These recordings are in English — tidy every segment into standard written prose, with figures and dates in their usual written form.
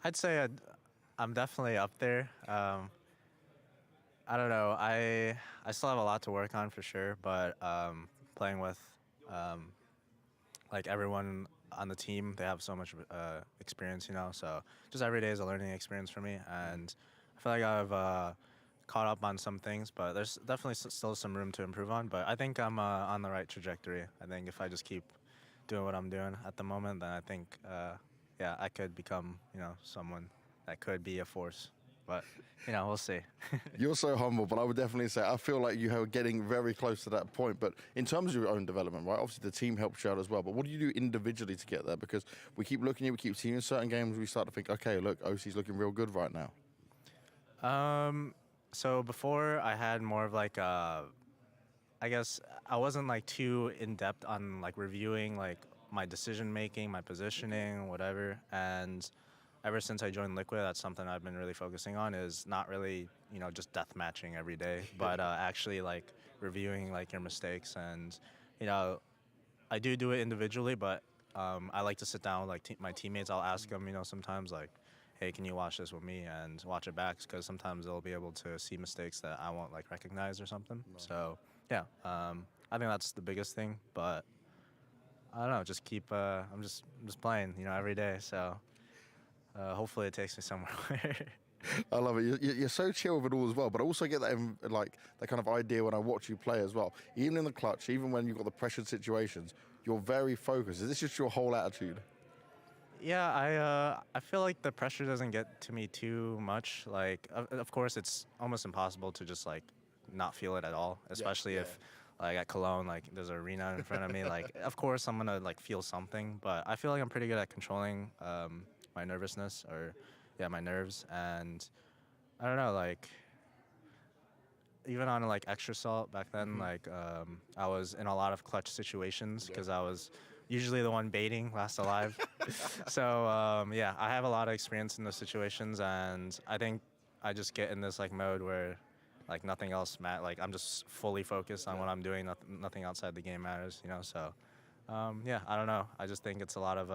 I'd say I'm definitely up there. I don't know. I still have a lot to work on for sure, but playing with like everyone on the team, they have so much experience, you know. So just every day is a learning experience for me, and I feel like I've caught up on some things, but there's definitely still some room to improve on. But I think I'm on the right trajectory. I think if I just keep doing what I'm doing at the moment, then I think yeah, I could become, you know, someone that could be a force. But, you know, we'll see. You're so humble, but I would definitely say I feel like you are getting very close to that point. But in terms of your own development, right, obviously the team helps you out as well. But what do you do individually to get there? Because we keep looking at you, we keep seeing certain games, we start to think, okay, look, OC's looking real good right now. So before I had more of like I guess I wasn't like too in depth on like reviewing like my decision making, my positioning, whatever. And ever since I joined Liquid, that's something I've been really focusing on, is not really, you know, just death matching every day, but actually like reviewing like your mistakes. And, you know, I do it individually, but I like to sit down with like my teammates. I'll ask them, you know, sometimes like, hey, can you watch this with me and watch it back? Because sometimes they'll be able to see mistakes that I won't like recognize or something. So yeah, I think that's the biggest thing. But I don't know, just keep. I'm just playing, you know, every day. So hopefully it takes me somewhere. I love it. You're so chill with it all as well. But I also get that like that kind of idea when I watch you play as well. Even in the clutch, even when you've got the pressured situations, you're very focused. Is this just your whole attitude? Yeah, I feel like the pressure doesn't get to me too much. Like, of course, it's almost impossible to just like not feel it at all, especially if like at Cologne, like there's an arena in front of me. Like, of course, I'm gonna like feel something, but I feel like I'm pretty good at controlling my nervousness, or yeah, my nerves. And I don't know, like even on like extra salt back then, like I was in a lot of clutch situations because I was usually the one baiting last alive. So yeah, I have a lot of experience in those situations, and I think I just get in this like mode where like nothing else like I'm just fully focused on what I'm doing. Nothing outside the game matters, you know. So yeah, I don't know. I just think it's a lot of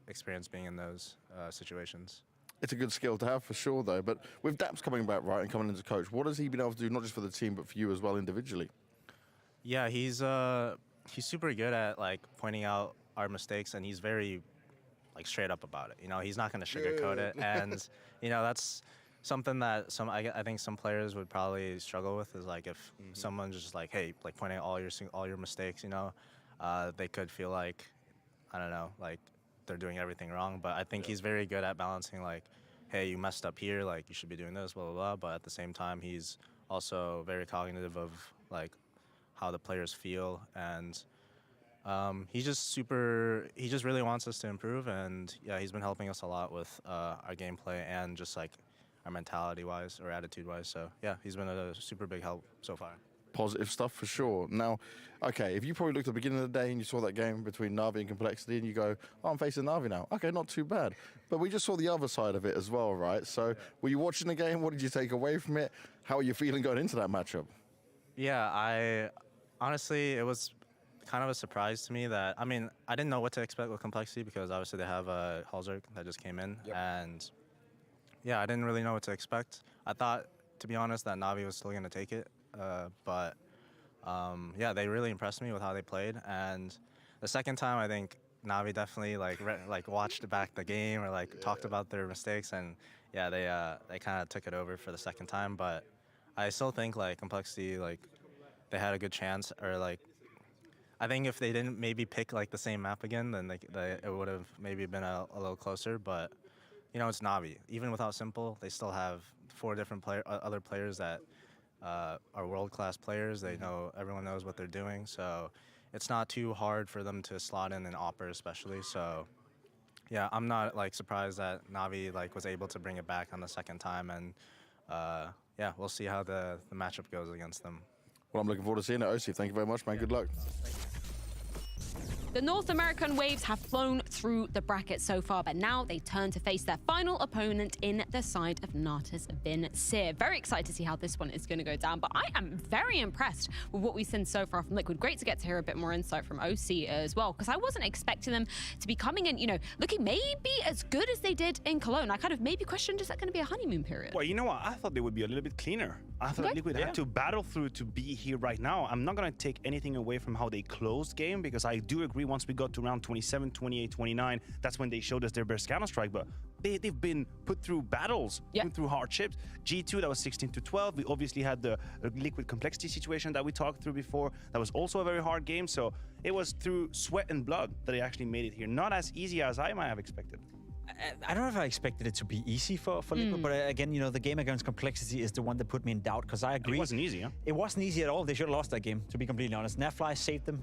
experience being in those situations. It's a good skill to have for sure, though. But with Daps coming back, right, and coming into coach, what has he been able to do, not just for the team, but for you as well individually? Yeah, he's super good at like pointing out our mistakes, and he's very like straight up about it. You know, he's not going to sugarcoat it, and you know that's something that I think some players would probably struggle with, is like if someone's just like, hey, like pointing out all your mistakes, you know, they could feel like, I don't know, like they're doing everything wrong. But I think he's very good at balancing like, hey, you messed up here, like you should be doing this, blah blah blah. But at the same time, he's also very cognitive of like how the players feel, and he just really wants us to improve. And yeah, he's been helping us a lot with our gameplay and just like our mentality wise or attitude wise. So yeah, he's been a super big help so far. Positive stuff for sure. Now, okay, if you probably looked at the beginning of the day and you saw that game between Navi and Complexity and you go, oh, I'm facing Navi now. Okay, not too bad. But we just saw the other side of it as well, right? So were you watching the game? What did you take away from it? How are you feeling going into that matchup? Yeah, I honestly, it was kind of a surprise to me that, I mean, I didn't know what to expect with Complexity because obviously they have a Halzerg that just came in. And yeah, I didn't really know what to expect. I thought, to be honest, that Navi was still going to take it. But yeah, they really impressed me with how they played. And the second time, I think Navi definitely like watched back the game or like talked about their mistakes, and yeah, they kind of took it over for the second time. But I still think like Complexity, like they had a good chance, or like I think if they didn't maybe pick like the same map again, then it would have maybe been a little closer. But you know, it's Navi. Even without Simple, they still have 4 different other players that are world-class players. They know, everyone knows what they're doing, so it's not too hard for them to slot in an Opper especially. So yeah, I'm not like surprised that Navi like was able to bring it back on the second time, and yeah, we'll see how the matchup goes against them. Well, I'm looking forward to seeing it, OC. Thank you very much, man. Good luck. The North American Waves have flown through the bracket so far, but now they turn to face their final opponent in the side of natus, vincere. Very excited to see how this one is going to go down, but I am very impressed with what we've seen so far from Liquid. Great to get to hear a bit more insight from OC as well, because I wasn't expecting them to be coming in, you know, looking maybe as good as they did in Cologne. I kind of maybe questioned, is that going to be a honeymoon period? Well, you know what? I thought they would be a little bit cleaner. I thought Liquid had to battle through to be here right now. I'm not going to take anything away from how they closed game, because I do agree once we got to round 27, 28, 29, that's when they showed us their best Counter-Strike, but they've been put through battles, put through hardships. G2, that was 16-12. We obviously had the Liquid complexity situation that we talked through before. That was also a very hard game, so it was through sweat and blood that they actually made it here. Not as easy as I might have expected. I don't know if I expected it to be easy for Liquid, but again, you know, the game against complexity is the one that put me in doubt, because I agree. It wasn't easy, huh? It wasn't easy at all. They should have lost that game, to be completely honest. Nafly saved them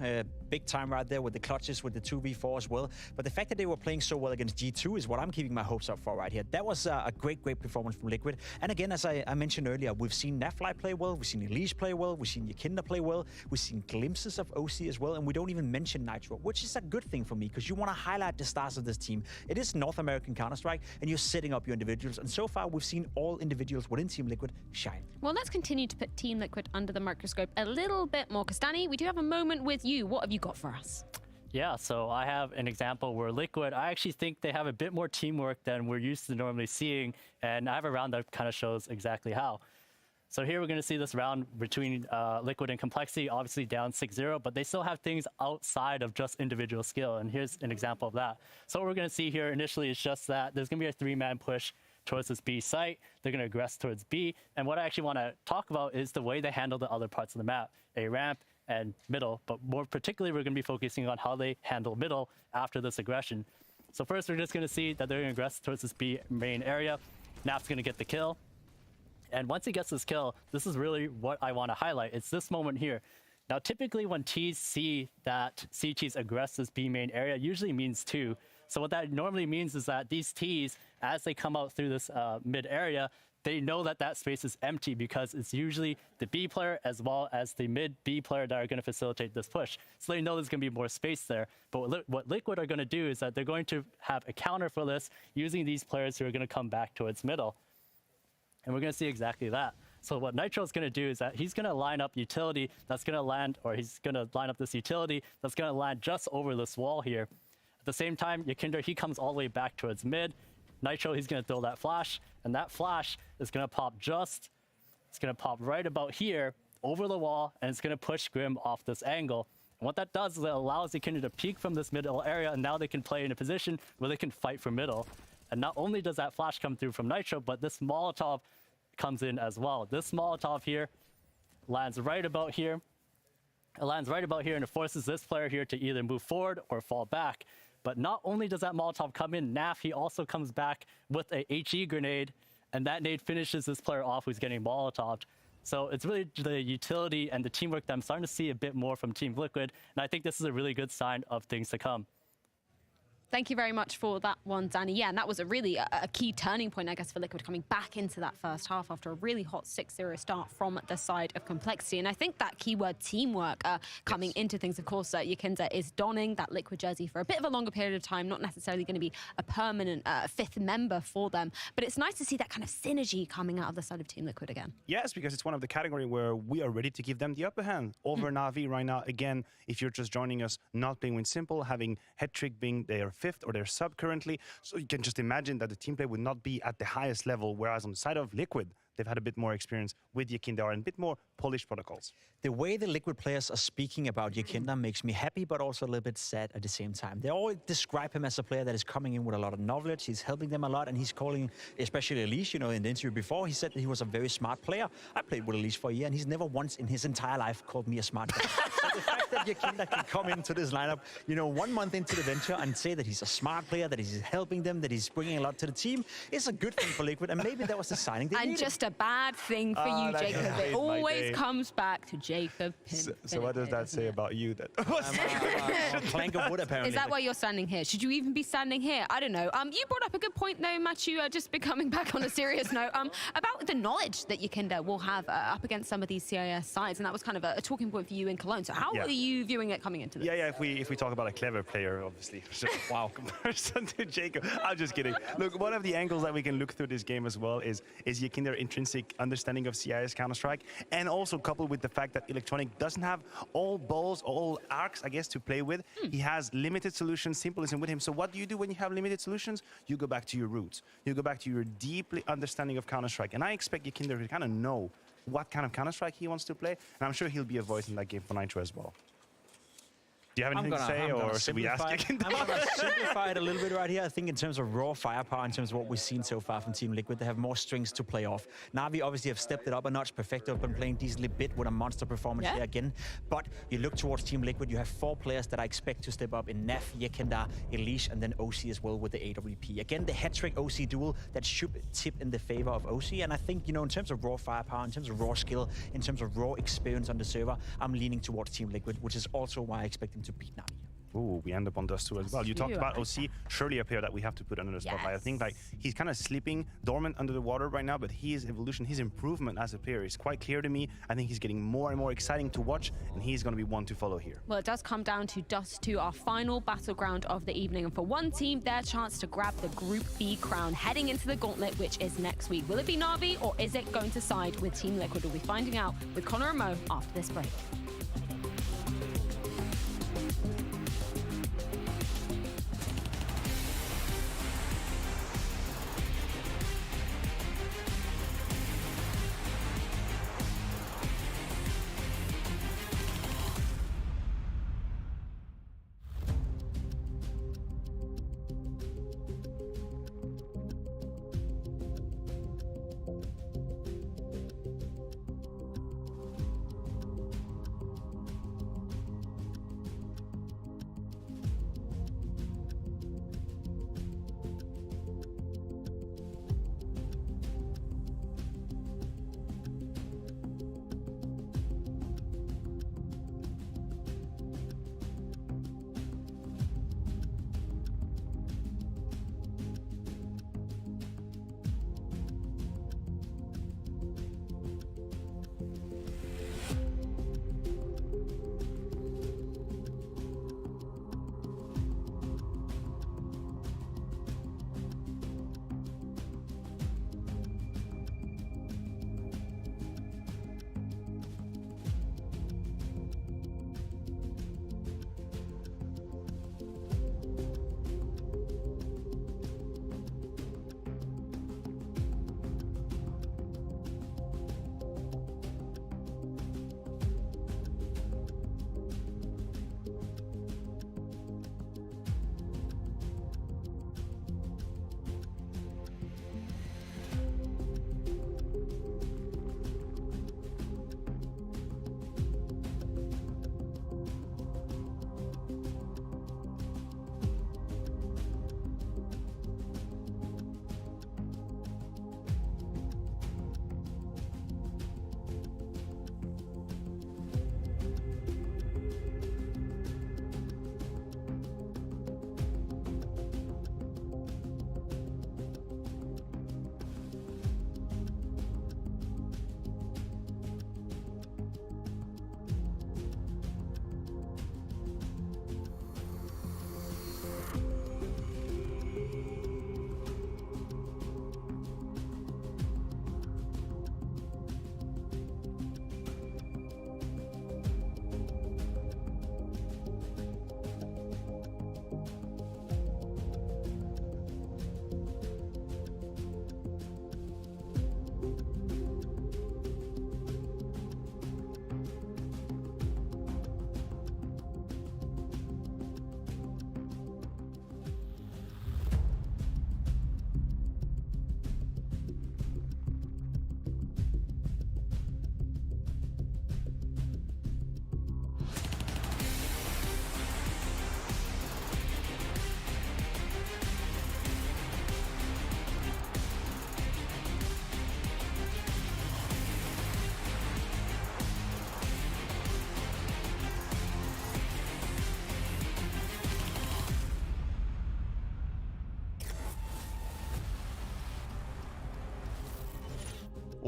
big time right there with the clutches, with the 2v4 as well. But the fact that they were playing so well against G2 is what I'm keeping my hopes up for right here. That was a great performance from Liquid. And again, as I mentioned earlier, we've seen Nafly play well, we've seen Elise play well, we've seen Yakinda play well, we've seen glimpses of OC as well, and we don't even mention Nitro, which is a good thing for me, because you want to highlight the stars of this team. It is North American Counter-Strike, and you're setting up your individuals, and so far we've seen all individuals within Team Liquid shine. Well, let's continue to put Team Liquid under the microscope a little bit more, because Danny, we do have a moment with you. What have you got for us? Yeah, so I have an example where Liquid, I actually think they have a bit more teamwork than we're used to normally seeing, and I have a round that kind of shows exactly how. So here we're going to see this round between Liquid and Complexity, obviously down 6-0, but they still have things outside of just individual skill, and here's an example of that. So what we're going to see here initially is just that there's going to be a 3-man push towards this B site. They're going to aggress towards B, and what I actually want to talk about is the way they handle the other parts of the map, A ramp and middle, but more particularly we're going to be focusing on how they handle middle after this aggression. So first we're just going to see that they're going to aggress towards this B main area. Naf's going to get the kill. And once he gets this kill, this is really what I want to highlight. It's this moment here. Now, typically when Ts see that CTs aggress this B main area, usually means 2. So what that normally means is that these Ts, as they come out through this mid area, they know that that space is empty, because it's usually the B player as well as the mid B player that are going to facilitate this push. So they know there's going to be more space there. But what Liquid are going to do is that they're going to have a counter for this using these players who are going to come back towards middle. And we're going to see exactly that. So what Nitro's going to do is that he's going to line up utility that's going to land, or he's going to line up this utility that's going to land just over this wall here. At the same time, Yakinda, he comes all the way back towards mid. Nitro, he's going to throw that flash, and that flash is going to pop it's going to pop right about here over the wall, and it's going to push Grim off this angle. And what that does is it allows Yakinda to peek from this middle area, and now they can play in a position where they can fight for middle. And not only does that flash come through from Nitro, but this Molotov comes in as well. This Molotov here lands right about here. It lands right about here, and it forces this player here to either move forward or fall back. But not only does that Molotov come in, Naf, he also comes back with a HE grenade, and that nade finishes this player off who's getting Molotoved. So it's really the utility and the teamwork that I'm starting to see a bit more from Team Liquid, and I think this is a really good sign of things to come. Thank you very much for that one, Danny. Yeah, and that was a really a key turning point, I guess, for Liquid coming back into that first half after a really hot 6-0 start from the side of Complexity. And I think that keyword teamwork coming into things, of course, Yakinda is donning that Liquid jersey for a bit of a longer period of time, not necessarily going to be a permanent fifth member for them. But it's nice to see that kind of synergy coming out of the side of Team Liquid again. Yes, because it's one of the category where we are ready to give them the upper hand over Navi right now. Again, if you're just joining us, not playing Win Simple, having Hetrick being their 5th or their sub currently, so you can just imagine that the team play would not be at the highest level, whereas on the side of Liquid, they've had a bit more experience with Yakinda and a bit more polished protocols. The way the Liquid players are speaking about Yakinda makes me happy, but also a little bit sad at the same time. They all describe him as a player that is coming in with a lot of knowledge. He's helping them a lot, and he's calling, especially Elise, you know, in the interview before, he said that he was a very smart player. I played with Elise for a year, and he's never once in his entire life called me a smart guy. So the fact that Yakinda can come into this lineup, you know, 1 month into the venture and say that he's a smart player, that he's helping them, that he's bringing a lot to the team, is a good thing for Liquid, and maybe that was the signing they needed. Just a bad thing for you, that Jacob. made It my always day. comes back to Jacob. So what does that say about you then? A plank of wood, apparently. Is that why you're standing here? Should you even be standing here? I don't know. You brought up a good point, though, Matthew, just becoming back on a serious note, about the knowledge that Yakinda will have up against some of these CIS sides, and that was kind of a talking point for you in Cologne. So how are you viewing it coming into this? Yeah. If we talk about a clever player, obviously. So, wow, comparison to Jacob. I'm just kidding. Look, one of the angles that we can look through this game as well is Yakinda's intrinsic understanding of CIS Counter-Strike, and also coupled with the fact that Electronic doesn't have all balls, all arcs, I guess, to play with. He has limited solutions, simplism with him. So what do you do when you have limited solutions? You go back to your roots. You go back to your deeply understanding of Counter-Strike. And I expect Yakinda to kind of know what kind of Counter-Strike he wants to play. And I'm sure he'll be a voice in that game for Nitro as well. Do you have anything to say, or should we ask Yakinda? I'm going to simplify it a little bit right here. I think in terms of raw firepower, in terms of what we've seen so far from Team Liquid, they have more strings to play off. Navi obviously have stepped it up a notch. Perfecto have been playing decently bit with a monster performance there again. But you look towards Team Liquid, you have 4 players that I expect to step up in Nef, Yakinda, Elish, and then OC as well with the AWP. Again, the hat-trick OC duel that should tip in the favor of OC. And I think, you know, in terms of raw firepower, in terms of raw skill, in terms of raw experience on the server, I'm leaning towards Team Liquid, which is also why I expect them to beat Navi. Ooh, we end up on Dust 2 as well. You talked about OC, surely a player that we have to put under the spotlight. I think like he's kind of sleeping dormant under the water right now, but his evolution, his improvement as a player is quite clear to me. I think he's getting more and more exciting to watch, and he's going to be one to follow here. Well, it does come down to Dust 2, our final battleground of the evening. And for one team, their chance to grab the Group B crown heading into the gauntlet, which is next week. Will it be Navi, or is it going to side with Team Liquid? We'll be finding out with Connor and Mo after this break.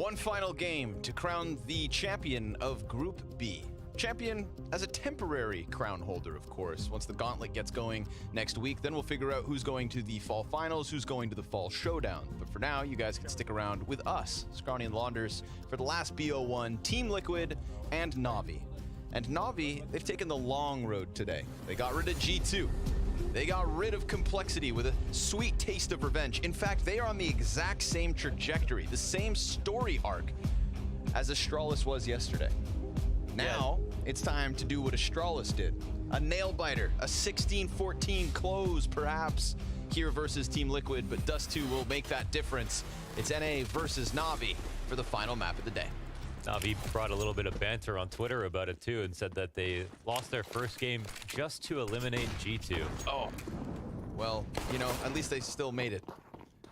One final game to crown the champion of Group B. Champion as a temporary crown holder, of course. Once the gauntlet gets going next week, then we'll figure out who's going to the fall finals, who's going to the fall showdown. But for now, you guys can stick around with us, Scrawny and Launders, for the last BO1, Team Liquid and Navi. And Navi, they've taken the long road today. They got rid of G2. They got rid of complexity with a sweet taste of revenge. In fact, they are on the exact same trajectory, the same story arc as Astralis was yesterday. Now, it's time to do what Astralis did. A nail-biter, a 16-14 close, perhaps, here versus Team Liquid, but Dust2 will make that difference. It's NA versus Navi for the final map of the day. Navi brought a little bit of banter on Twitter about it too and said that they lost their first game just to eliminate G2. Oh, well, you know, at least they still made it.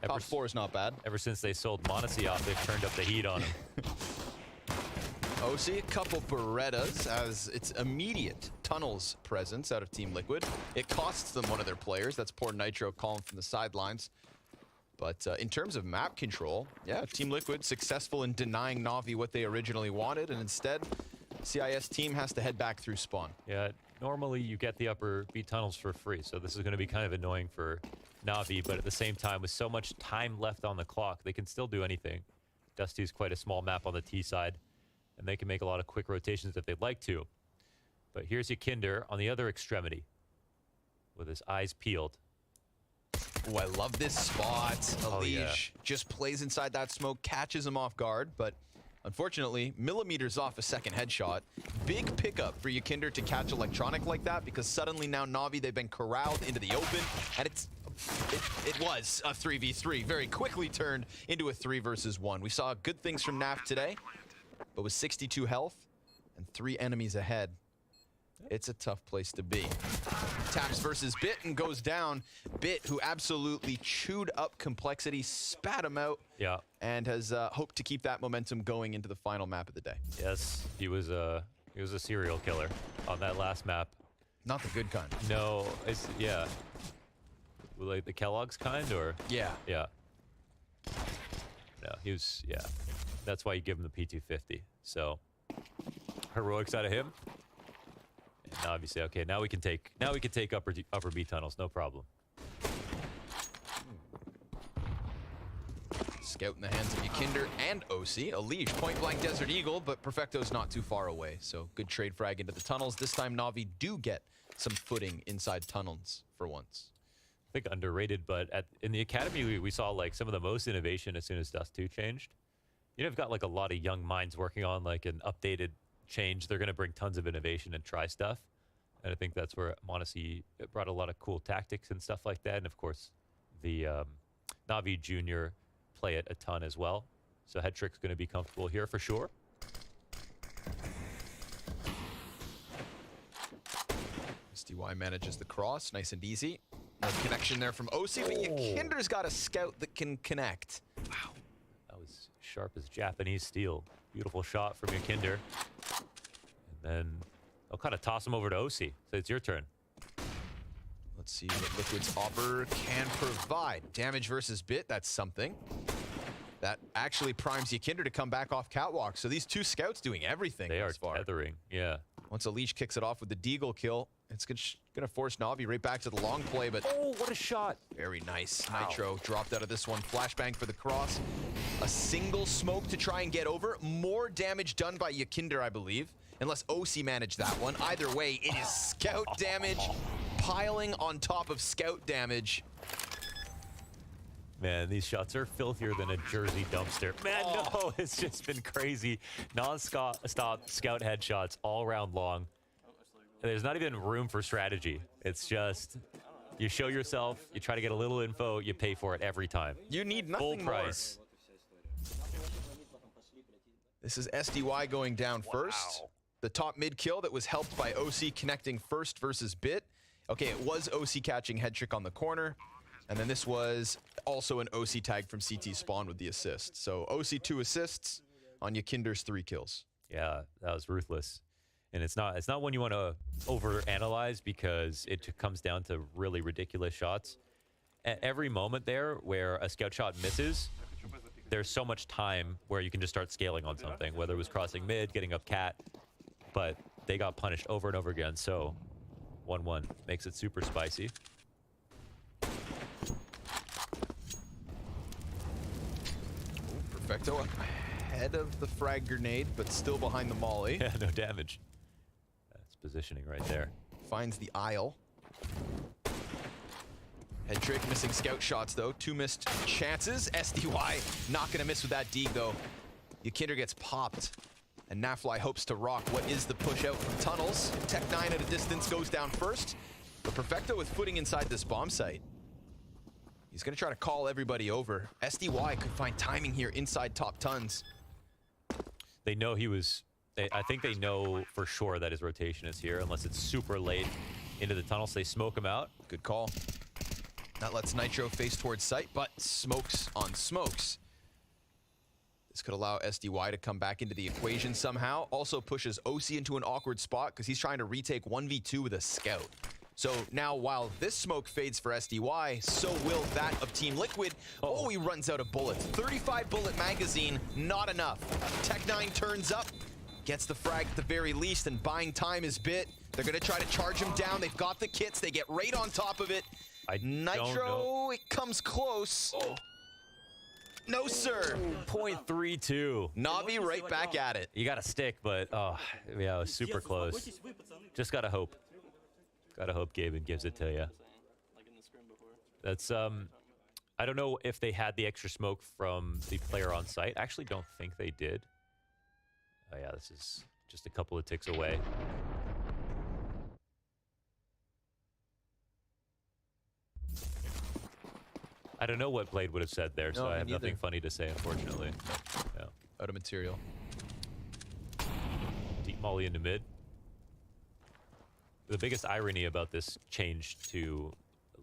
Top 4 is not bad. Ever since they sold Monacy off, they've turned up the heat on him. OC, a couple Berettas as its immediate tunnels presence out of Team Liquid. It costs them one of their players. That's poor Nitro calling from the sidelines. But in terms of map control, yeah, Team Liquid successful in denying Navi what they originally wanted, and instead, CIS team has to head back through spawn. Yeah, normally you get the upper B tunnels for free, so this is going to be kind of annoying for Navi, but at the same time, with so much time left on the clock, they can still do anything. Dusty is quite a small map on the T side, and they can make a lot of quick rotations if they'd like to. But here's Yakinder on the other extremity, with his eyes peeled. Oh, I love this spot. Elige just plays inside that smoke, catches him off guard, but unfortunately, millimeters off a second headshot. Big pickup for Yakinder to catch Electronic like that, because suddenly now Navi, they've been corralled into the open, and it was a 3v3, very quickly turned into a 3 versus 1. We saw good things from Naf today, but with 62 health and 3 enemies ahead, it's a tough place to be. Taps versus Bit and goes down. Bit, who absolutely chewed up complexity, spat him out, and has hoped to keep that momentum going into the final map of the day. Yes, he was a serial killer on that last map. Not the good kind. No, it's like the Kellogg's kind, or yeah. No, he was That's why you give him the P250. So heroics out of him. And obviously, okay, now we can take upper B tunnels, no problem. Scout in the hands of Yakinder and OC. Elige, point blank Desert Eagle, but Perfecto's not too far away. So good trade frag into the tunnels. This time Navi do get some footing inside tunnels for once. I think underrated, but in the academy we saw like some of the most innovation as soon as Dust 2 changed. You know, I've got like a lot of young minds working on like an updated change. They're going to bring tons of innovation and try stuff, and I think that's where Monacy brought a lot of cool tactics and stuff like that. And of course, the Navi Junior play it a ton as well. So Headtrick's going to be comfortable here for sure. SDY manages the cross, nice and easy. No connection there from OC, but Yakinder's got a scout that can connect. Wow. That was sharp as Japanese steel. Beautiful shot from Yakinder. And then I'll kind of toss him over to OC. So it's your turn. Let's see what Liquid's offer can provide. Damage versus Bit, that's something. That actually primes Yakinder to come back off catwalk. So these two scouts doing everything They are thus far. tethering, yeah. Once Elige kicks it off with the Deagle kill, it's going to force Navi right back to the long play, but oh, what a shot. Very nice. Nitro dropped out of this one. Flashbang for the cross. A single smoke to try and get over. More damage done by Yakinder, I believe, unless OC managed that one. Either way, it is scout damage piling on top of scout damage. Man, these shots are filthier than a Jersey dumpster. Man, no, it's just been crazy. Non-stop scout headshots all round long. There's not even room for strategy. It's just, you show yourself, you try to get a little info, you pay for it every time. You need nothing Full price. This is SDY going down first. Wow. The top mid kill that was helped by OC connecting first versus Bit. Okay, it was OC catching Headtrick on the corner. And then this was also an OC tag from CT spawn with the assist. So OC 2 assists on Yakinder's 3 kills. Yeah, that was ruthless. And it's not one you want to overanalyze because it comes down to really ridiculous shots. At every moment there where a scout shot misses, there's so much time where you can just start scaling on something, whether it was crossing mid, getting up cat, but they got punished over and over again. So 1-1 makes it super spicy. Perfecto ahead of the frag grenade, but still behind the molly. Yeah, no damage. That's positioning right there. Finds the aisle. Head trick missing scout shots though. 2 missed chances. SDY not gonna miss with that dig though. Yakinder gets popped. And Nafly hopes to rock what is the push out from tunnels. Tech 9 at a distance goes down first. But Perfecto with footing inside this bomb site. He's gonna try to call everybody over. SDY could find timing here inside top tons. They know he was... I think they know for sure that his rotation is here, unless it's super late into the tunnel, so they smoke him out. Good call. That lets Nitro face towards site, but smokes on smokes. This could allow SDY to come back into the equation somehow. Also pushes OC into an awkward spot because he's trying to retake 1v2 with a scout. So now while this smoke fades for SDY, so will that of Team Liquid. Oh, he runs out of bullets. 35 bullet magazine, not enough. Tech 9 turns up, gets the frag at the very least, and buying time is bit. They're gonna try to charge him down. They've got the kits, they get right on top of it. Nitro, it comes close. Oh. No, sir. 0.32. Navi right back at it. You got to stick, but oh, yeah, it was super close. Just got to hope. Got to hope Gaben gives it to you. That's, I don't know if they had the extra smoke from the player on site. I actually don't think they did. Oh, yeah, this is just a couple of ticks away. I don't know what Blade would have said there, so I have nothing funny to say, unfortunately. Yeah. Out of material. Deep molly into mid. The biggest irony about this change to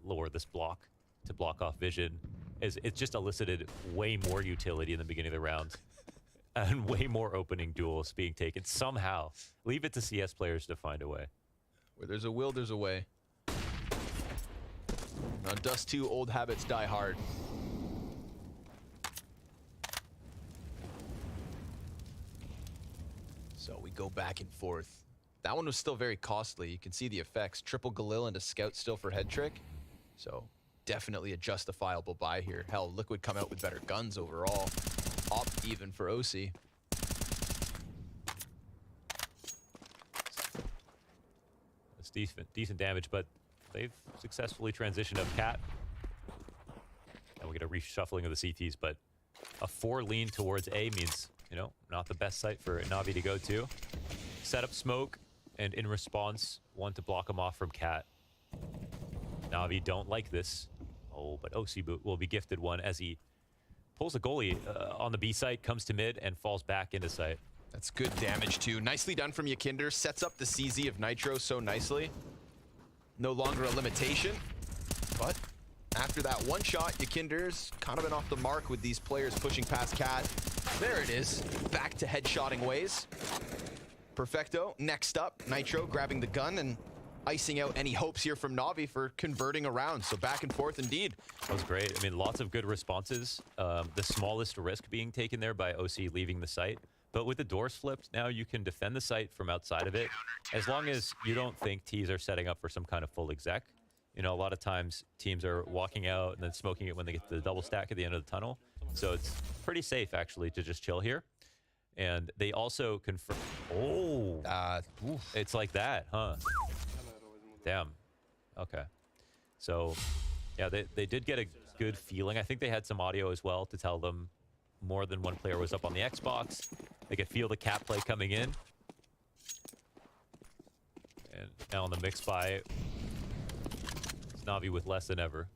lower this block to block off vision is it just elicited way more utility in the beginning of the round and way more opening duels being taken somehow. Leave it to CS players to find a way. Where there's a will, there's a way. On Dust 2, old habits die hard. So we go back and forth. That one was still very costly. You can see the effects. Triple Galil and a scout still for head trick. So definitely a justifiable buy here. Hell, Liquid come out with better guns overall. Op even for OC. That's decent damage, but they've successfully transitioned up cat. And we get a reshuffling of the CTs, but a 4 lean towards A means, you know, not the best site for Navi to go to. Set up smoke, and in response, one to block him off from cat. Navi don't like this. Oh, but OC will be gifted one as he pulls a goalie on the B site, comes to mid, and falls back into site. That's good damage too. Nicely done from Yakinder. Sets up the CZ of Nitro so nicely. No longer a limitation, but after that one shot, Yakinder's kind of been off the mark with these players pushing past cat. There it is, back to headshotting ways. Perfecto, next up, Nitro grabbing the gun and icing out any hopes here from Navi for converting around. So back and forth indeed. That was great. I mean, lots of good responses. The smallest risk being taken there by OC leaving the site. But with the doors flipped, now you can defend the site from outside of it. As long as you don't think T's are setting up for some kind of full exec. You know, a lot of times teams are walking out and then smoking it when they get to the double stack at the end of the tunnel. So it's pretty safe, actually, to just chill here. And they also confirm... Oh! It's like that, huh? Damn. Okay. So, yeah, they did get a good feeling. I think they had some audio as well to tell them more than one player was up on the Xbox. They could feel the cat play coming in. And now on the mix by, it's Navi with less than ever.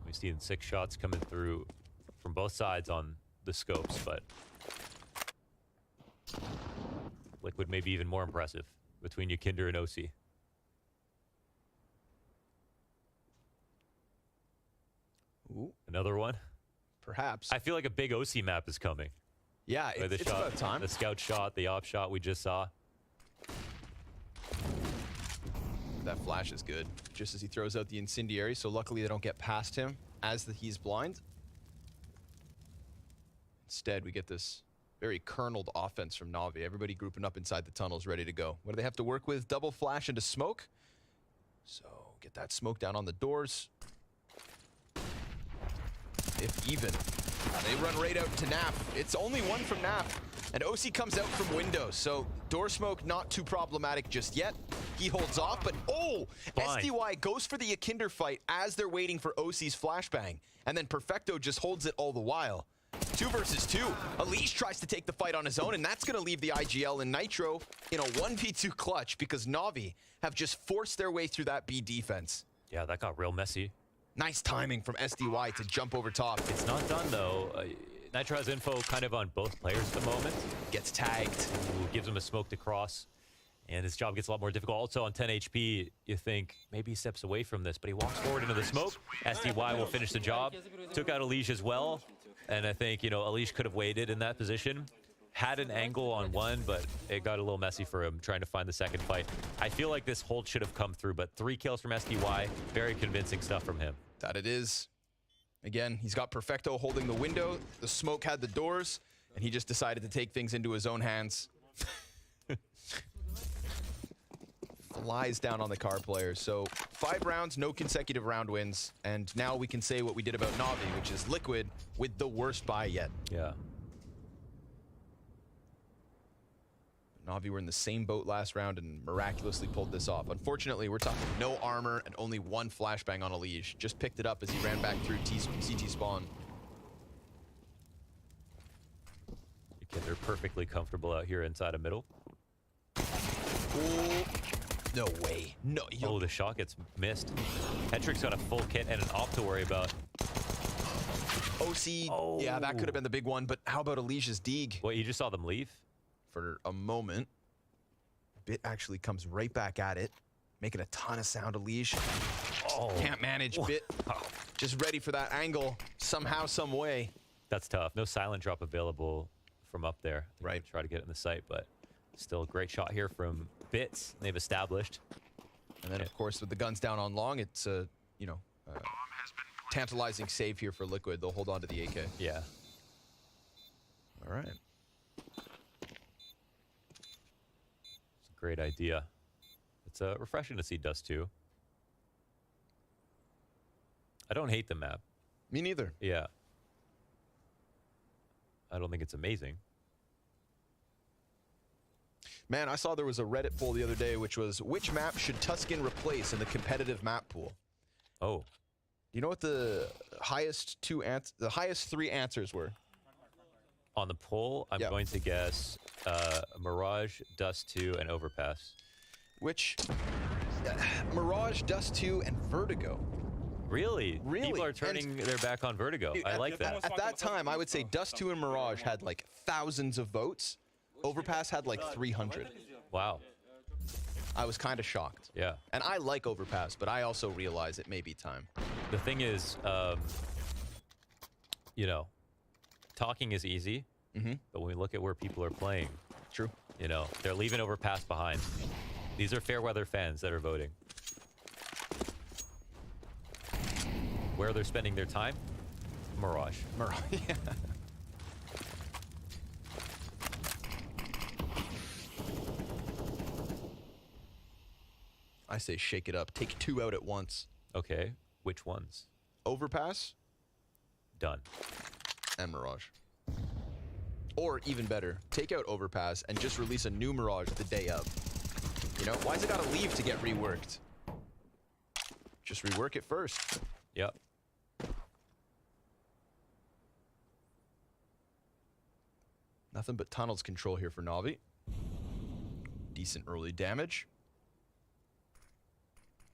We've seen 6 shots coming through from both sides on the scopes, but Liquid may be even more impressive between Yakinder and OC. Ooh. Another one? Perhaps. I feel like a big OC map is coming. Yeah, it's about time. The scout shot, the op shot we just saw. That flash is good. Just as he throws out the incendiary, so luckily they don't get past him as he's blind. Instead, we get this very kerneled offense from Navi. Everybody grouping up inside the tunnels, ready to go. What do they have to work with? Double flash into smoke. So get that smoke down on the doors. If even. They run right out to Naf. It's only one from Naf. And OC comes out from windows, so door smoke not too problematic just yet. He holds off, but oh! Blind. SDY goes for the Akinder fight as they're waiting for OC's flashbang. And then Perfecto just holds it all the while. 2 versus 2. Elise tries to take the fight on his own, and that's going to leave the IGL and Nitro in a 1v2 clutch because Navi have just forced their way through that B defense. Yeah, that got real messy. Nice timing from SDY to jump over top. It's not done, though. Nitro has info kind of on both players at the moment. Gets tagged. Ooh, gives him a smoke to cross. And his job gets a lot more difficult. Also on 10 HP, you think maybe he steps away from this, but he walks forward into the smoke. SDY will finish the job. Took out Alish as well. And I think, you know, Alish could have waited in that position. Had an angle on one, but it got a little messy for him trying to find the second fight. I feel like this hold should have come through, but 3 kills from SDY. Very convincing stuff from him. That it is. Again, he's got Perfecto holding the window. The smoke had the doors, and he just decided to take things into his own hands. Flies down on the car players. So 5 rounds, no consecutive round wins. And now we can say what we did about Navi, which is Liquid with the worst buy yet. Yeah. Navi were in the same boat last round and miraculously pulled this off. Unfortunately, we're talking no armor and only 1 flashbang on Alish. Just picked it up as he ran back through CT spawn. They're perfectly comfortable out here inside a middle. Oh, no way. No. Oh, the shot gets missed. Hetrick's got a full kit and an op to worry about. OC, yeah, that could have been the big one, but how about Alish's Deeg? What, you just saw them leave? For a moment. Bit actually comes right back at it, making a ton of sound. Alish can't manage. Bit just ready for that angle somehow, some way. That's tough. No silent drop available from up there. Right. Try to get it in the sight, but still a great shot here from Bits. They've established. And then, of course, with the guns down on long, it's a, you know, tantalizing save here for Liquid. They'll hold on to the AK. Yeah. All right. It's a great idea. It's refreshing to see Dust 2. I don't hate the map. Me neither. Yeah. I don't think it's amazing. Man, I saw there was a Reddit poll the other day, which was, which map should Tuscan replace in the competitive map pool? Oh. Do you know what the highest 3 answers were? On the poll, I'm going to guess Mirage, Dust 2, and Overpass. Which, Mirage, Dust 2, and Vertigo. Really? Really? People are turning their back on Vertigo. I like that. At that time, I would say Dust 2 and Mirage had like thousands of votes. Overpass had like 300. Wow. I was kind of shocked. Yeah. And I like Overpass, but I also realize it may be time. The thing is, you know, talking is easy, but when we look at where people are playing, true. You know, they're leaving Overpass behind. These are fair weather fans that are voting. Where they're spending their time? Mirage. Mirage, yeah. I say shake it up. Take 2 out at once. Okay. Which ones? Overpass. Done. And Mirage. Or even better, take out Overpass and just release a new Mirage the day of. You know, why's it gotta leave to get reworked? Just rework it first. Yep. Nothing but tunnels control here for Navi. Decent early damage.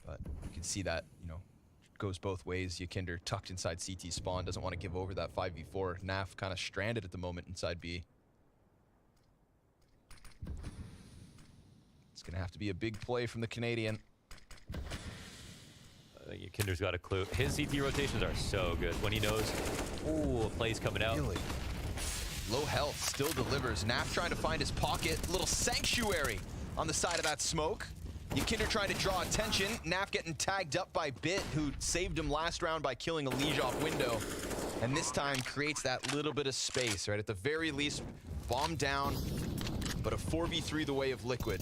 But you can see that, you know, goes both ways. Yakinder tucked inside CT spawn, doesn't want to give over that 5v4. Naf kind of stranded at the moment inside B. It's going to have to be a big play from the Canadian. Yakinder's got a clue. His CT rotations are so good. When he knows, ooh, a play's coming out. Really? Low health, still delivers. Naf trying to find his pocket. Little sanctuary on the side of that smoke. Yikinder trying to draw attention. Naf getting tagged up by Bit, who saved him last round by killing a Liege off window. And this time creates that little bit of space, right? At the very least, bomb down, but a 4v3 the way of Liquid.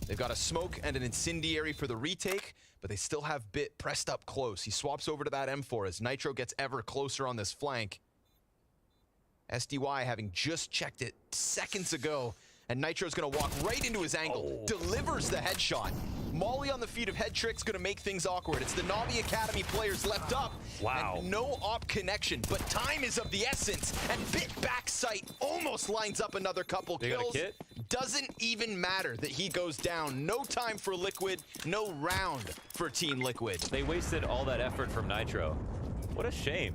They've got a smoke and an incendiary for the retake, but they still have Bit pressed up close. He swaps over to that M4 as Nitro gets ever closer on this flank. SDY having just checked it seconds ago, and Nitro's gonna walk right into his angle, delivers the headshot. Molly on the feet of Head Trick's gonna make things awkward. It's the Navi Academy players left up. Wow. And no op connection, but time is of the essence. And Bit backside almost lines up another couple They got a kills. kit? Doesn't even matter that he goes down. No time for Liquid, no round for Team Liquid. They wasted all that effort from Nitro. What a shame.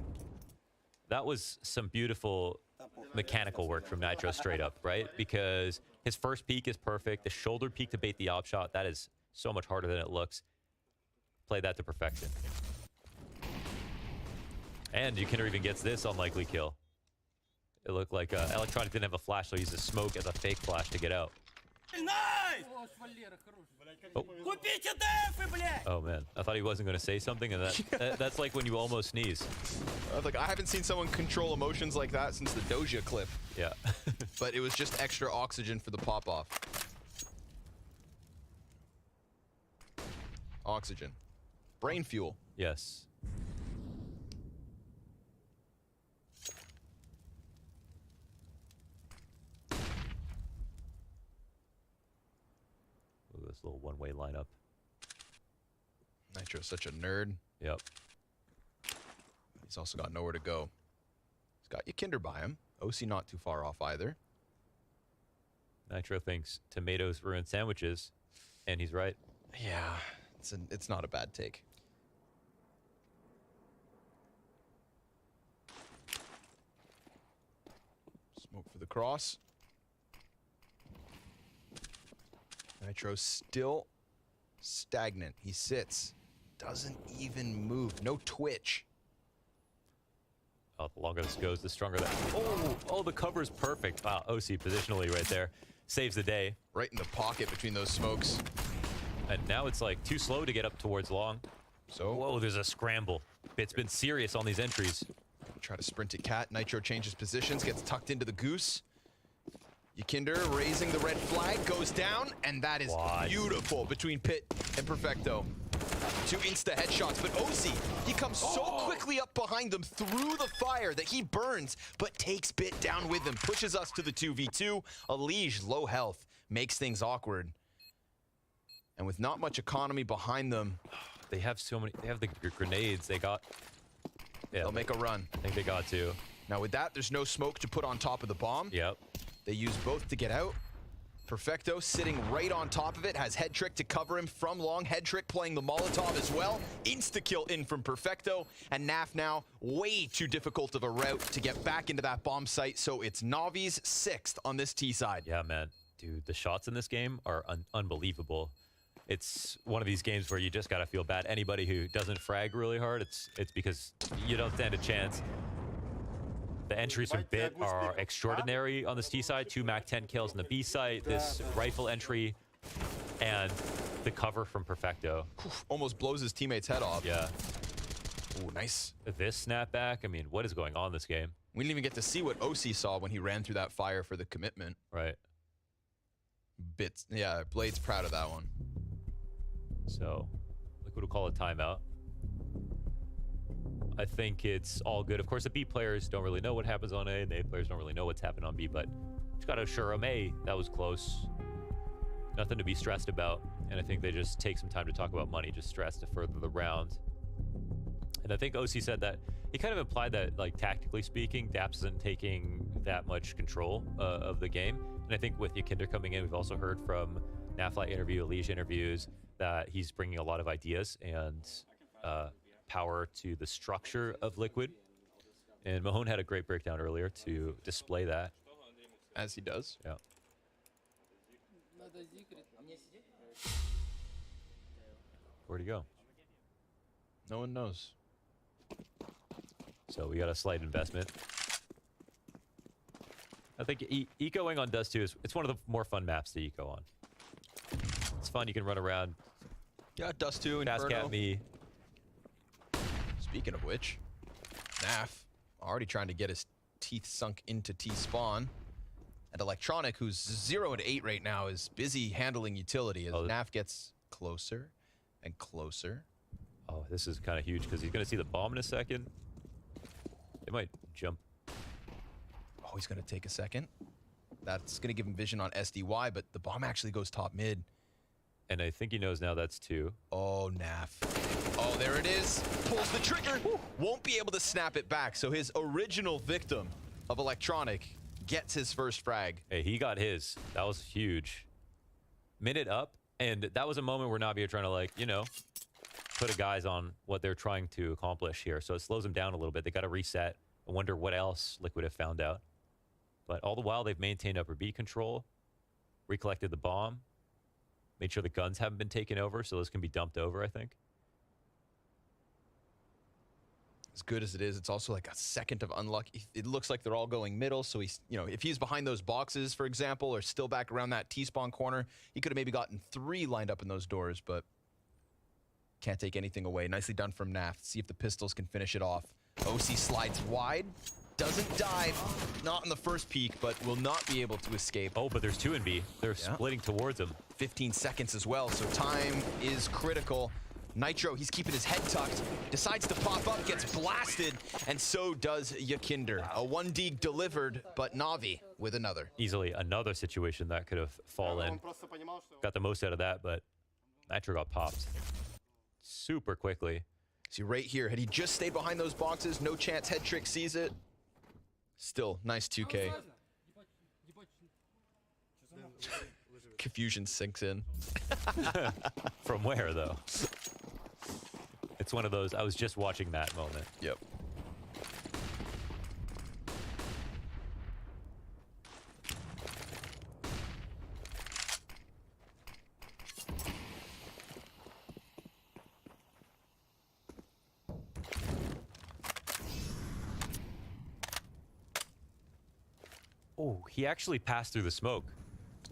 That was some beautiful mechanical work from Nitro straight up, right? Because his first peek is perfect. The shoulder peek to bait the op shot, that is so much harder than it looks. Played that to perfection. And Yikinder even gets this unlikely kill. It looked like Electronic didn't have a flash, so he used a smoke as a fake flash to get out. Oh. Oh man, I thought he wasn't going to say something, and that's like when you almost sneeze. I haven't seen someone control emotions like that since the Doja clip. Yeah. But it was just extra oxygen for the pop-off. Oxygen. Brain fuel. Yes. Ooh, this little one-way lineup. Nitro's such a nerd. Yep. He's also got nowhere to go. He's got Yikinder by him. OC not too far off either. Nitro thinks tomatoes ruin sandwiches, and he's right. Yeah, it's not a bad take. Smoke for the cross. Nitro still stagnant. He sits. Doesn't even move. No twitch. Oh, the longer this goes, the stronger that. Oh, the cover is perfect. Wow, OC positionally right there. Saves the day. Right in the pocket between those smokes. And now it's like too slow to get up towards long. So, whoa, there's a scramble. Bit's been serious on these entries. Try to sprint at Cat. Nitro changes positions, gets tucked into the goose. Yikinder raising the red flag, goes down, and that is beautiful between Pit and Perfecto. Two insta headshots, but OC, he comes so quickly up behind them through the fire that he burns, but takes Bit down with him, pushes us to the 2v2. A Liege, low health, makes things awkward. And with not much economy behind them, they have so many, they have the grenades, they got... Yeah, they'll make a run. I think they got to. Now with that, there's no smoke to put on top of the bomb. Yep. They use both to get out. Perfecto sitting right on top of it, has Head Trick to cover him from long. Head Trick playing the Molotov as well. Insta-kill in from Perfecto. And Naf now way too difficult of a route to get back into that bomb site. So it's Navi's 6th on this T side. Yeah, man. Dude, the shots in this game are unbelievable. It's one of these games where you just got to feel bad. Anybody who doesn't frag really hard, it's because you don't stand a chance. The entries from Bit are extraordinary on this T side. 2 Mac 10 kills on the B side. This rifle entry and the cover from Perfecto. Almost blows his teammate's head off. Yeah. Ooh, nice. This snapback, I mean, what is going on in this game? We didn't even get to see what OC saw when he ran through that fire for the commitment. Right. Bits. Yeah, Blade's proud of that one. So, Liquid will call a timeout. I think it's all good. Of course, the B players don't really know what happens on A, and the A players don't really know what's happened on B, but just got to assure them, A, that was close. Nothing to be stressed about. And I think they just take some time to talk about money, just stress to further the round. And I think OC said that, he kind of implied that, like, tactically speaking, Daps isn't taking that much control of the game. And I think with Yikinder coming in, we've also heard from Naflight interview, Liege interviews, that he's bringing a lot of ideas and power to the structure of Liquid. And Mahone had a great breakdown earlier to display that. As he does. Yeah. Where'd he go? No one knows. So we got a slight investment. I think ecoing on Dust 2 it's one of the more fun maps to eco on. It's fun. You can run around. Yeah, Dust 2, Fast Inferno. cat me. Speaking of which, Naf already trying to get his teeth sunk into T-spawn. And Electronic, who's 0 and 8 right now, is busy handling utility as Naf gets closer and closer. Oh, this is kind of huge because he's going to see the bomb in a second. They might jump. Oh, he's going to take a second. That's going to give him vision on SDY, but the bomb actually goes top mid. And I think he knows now that's 2. Oh, Naf. Oh, there it is. Pulls the trigger. Won't be able to snap it back. So his original victim of Electronic gets his first frag. Hey, he got his. That was huge. Minute up, and that was a moment where Navi are trying to, like, you know, put a guys on what they're trying to accomplish here. So it slows them down a little bit. They got to reset. I wonder what else Liquid have found out. But all the while, they've maintained upper B control, recollected the bomb, made sure the guns haven't been taken over, so those can be dumped over, I think. As good as it is, it's also like a second of unlucky. It looks like they're all going middle, so he's, you know, if he's behind those boxes, for example, or still back around that T-spawn corner, he could have maybe gotten 3 lined up in those doors, but can't take anything away. Nicely done from Naf. See if the pistols can finish it off. OC slides wide, doesn't dive, not in the first peek, but will not be able to escape. Oh, but there's 2 in B. They're splitting towards him. 15 seconds as well, so time is critical. Nitro, he's keeping his head tucked, decides to pop up, gets blasted, and so does Yakinder. A 1D delivered, but Navi with another. Easily another situation that could have fallen. Got the most out of that, but Nitro got popped super quickly. See, right here, had he just stayed behind those boxes, no chance head trick sees it. Still, nice 2K. Confusion sinks in. From where, though? It's one of those, I was just watching that moment. Yep. Oh, he actually passed through the smoke.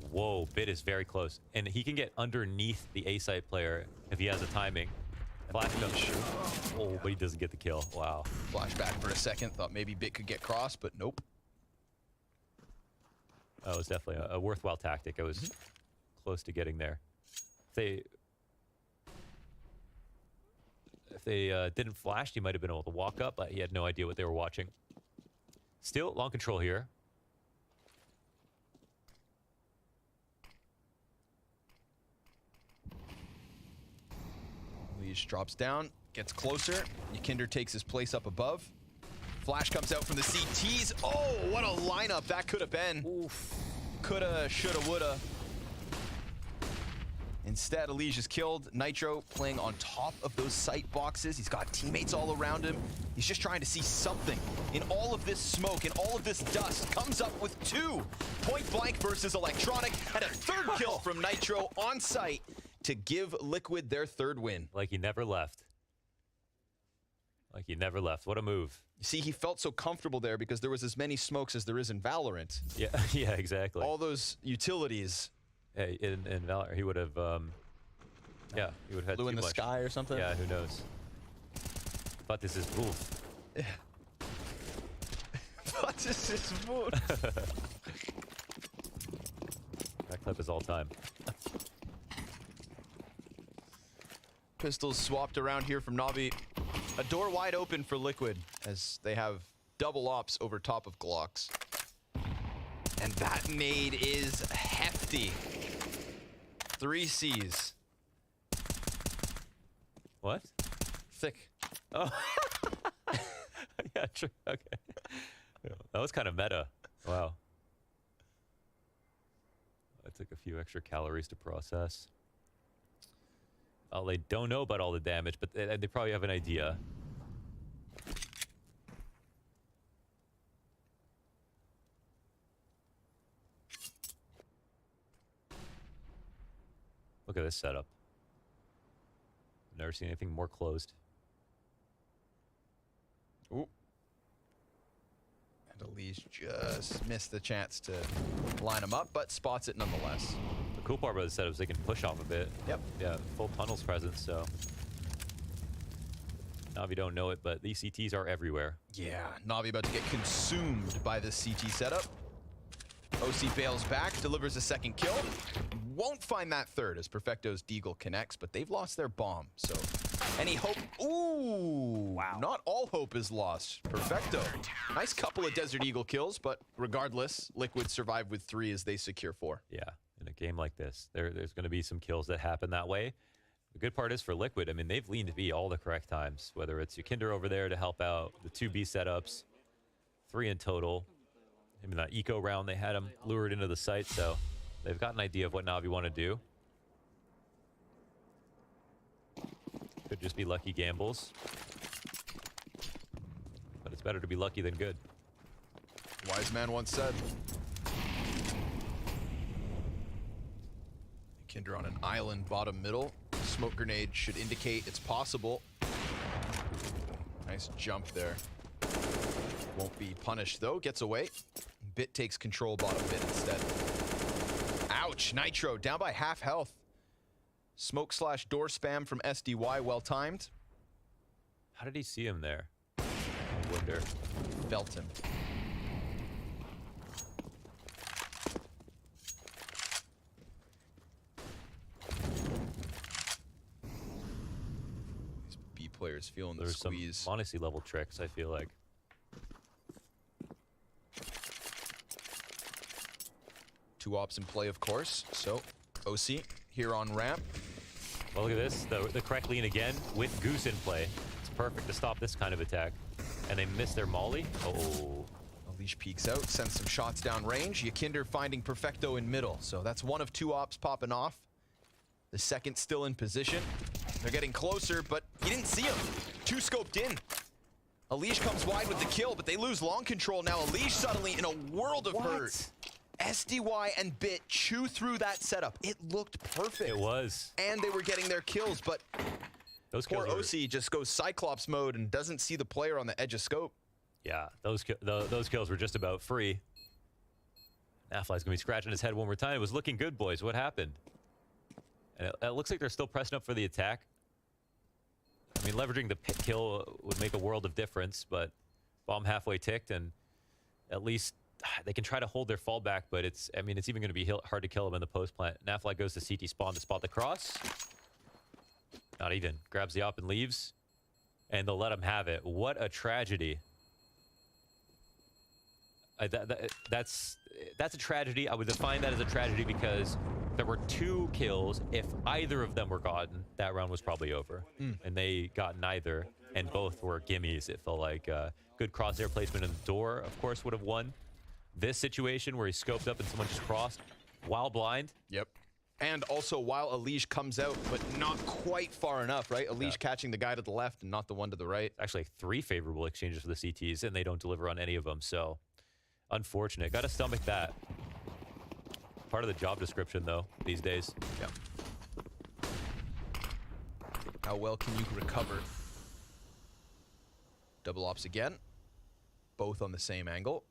Whoa, Bit is very close. And he can get underneath the A-site player if he has the timing. Flash comes. Oh, but he doesn't get the kill. Wow. Flashback for a second, thought maybe Bit could get cross, but nope. That was definitely a worthwhile tactic. I was close to getting there. If they didn't flash, he might have been able to walk up, but he had no idea what they were watching. Still, long control here. Liege drops down, gets closer. Yakinder takes his place up above. Flash comes out from the CTs. Oh, what a lineup that could have been. Oof. Coulda, shoulda, woulda. Instead, Liege is killed. Nitro playing on top of those sight boxes. He's got teammates all around him. He's just trying to see something. In all of this smoke, in all of this dust, comes up with 2. Point blank versus Electronic, and a 3rd kill from Nitro on site to give Liquid their 3rd win. Like he never left. Like he never left. What a move. You see, he felt so comfortable there because there was as many smokes as there is in Valorant. Yeah, yeah, exactly. All those utilities. Yeah, in Valorant, he would have, yeah, he would have had Blue too in the much. sky or something? Yeah, who knows. But this is Wolf. Yeah. But this is Wolf. That clip is all time. Pistols swapped around here from Navi. A door wide open for Liquid as they have double ops over top of Glocks. And that nade is hefty. 3 Cs. What? Thick. Oh. Yeah, true. Okay. Yeah, that was kind of meta. Wow. I took a few extra calories to process. Oh, they don't know about all the damage, but they probably have an idea. Look at this setup. Never seen anything more closed. Ooh. And Elise just missed the chance to line him up, but spots it nonetheless. cool part about the setup is they can push off a bit. Yep. Yeah, full tunnels presence, so. Navi don't know it, but these CTs are everywhere. Yeah, Navi about to get consumed by this CT setup. OC bails back, delivers a second kill. Won't find that third as Perfecto's Deagle connects, but they've lost their bomb. So any hope? Ooh, wow. Not all hope is lost. Perfecto. Nice couple of Desert Eagle kills, but regardless, Liquid survive with 3 as they secure 4. Yeah, in a game like this, there's going to be some kills that happen that way. The good part is for Liquid, I mean, they've leaned B all the correct times, whether it's Yakinder over there to help out, the 2 B setups, 3 in total. I mean, that eco round, they had him lured into the site, so they've got an idea of what Navi want to do. Could just be lucky gambles. But it's better to be lucky than good. Wise man once said. Kinder on an island bottom middle. Smoke grenade should indicate it's possible. Nice jump there. Won't be punished though, gets away. Bit takes control bottom mid instead. Ouch, Nitro down by half health. Smoke slash door spam from SDY, well timed. How did he see him there? I wonder. Felt him. These B players feeling the squeeze. There's some Monacy level tricks, I feel like. Two ops in play, of course. So, OC here on ramp. Well, look at this. The correct lean again with Goose in play. It's perfect to stop this kind of attack. And they miss their molly. Oh. Unleash peeks out, sends some shots down range. Yakinder finding Perfecto in middle. So that's one of 2 ops popping off. The second still in position. They're getting closer, but you didn't see him. 2 scoped in. Alish comes wide with the kill, but they lose long control now. Alish suddenly in a world of hurt. SDY and Bit chew through that setup. It looked perfect. It was. And they were getting their kills, but those poor kills OC just goes Cyclops mode and doesn't see the player on the edge of scope. Yeah, those kills were just about free. Nafly's gonna be scratching his head one more time. It was looking good, boys. What happened? And it looks like they're still pressing up for the attack. I mean, leveraging the pit kill would make a world of difference, but bomb halfway ticked, and at least they can try to hold their fallback, but it's even going to be hard to kill them in the post plant. Nafly goes to CT spawn to spot the cross. Not even. Grabs the op and leaves. And they'll let him have it. What a tragedy. That's a tragedy. I would define that as a tragedy because there were 2 kills. If either of them were gotten, that round was probably over. And they got neither, and both were gimmies. It felt like good crosshair placement in the door, of course, would have won. This situation where he scoped up and someone just crossed while blind. Yep. And also while Alish comes out, but not quite far enough, right? Alish catching the guy to the left and not the one to the right. Actually, 3 favorable exchanges for the CTs, and they don't deliver on any of them, so unfortunate. Got to stomach that. Part of the job description, though, these days. Yeah. How well can you recover? Double ops again. Both on the same angle.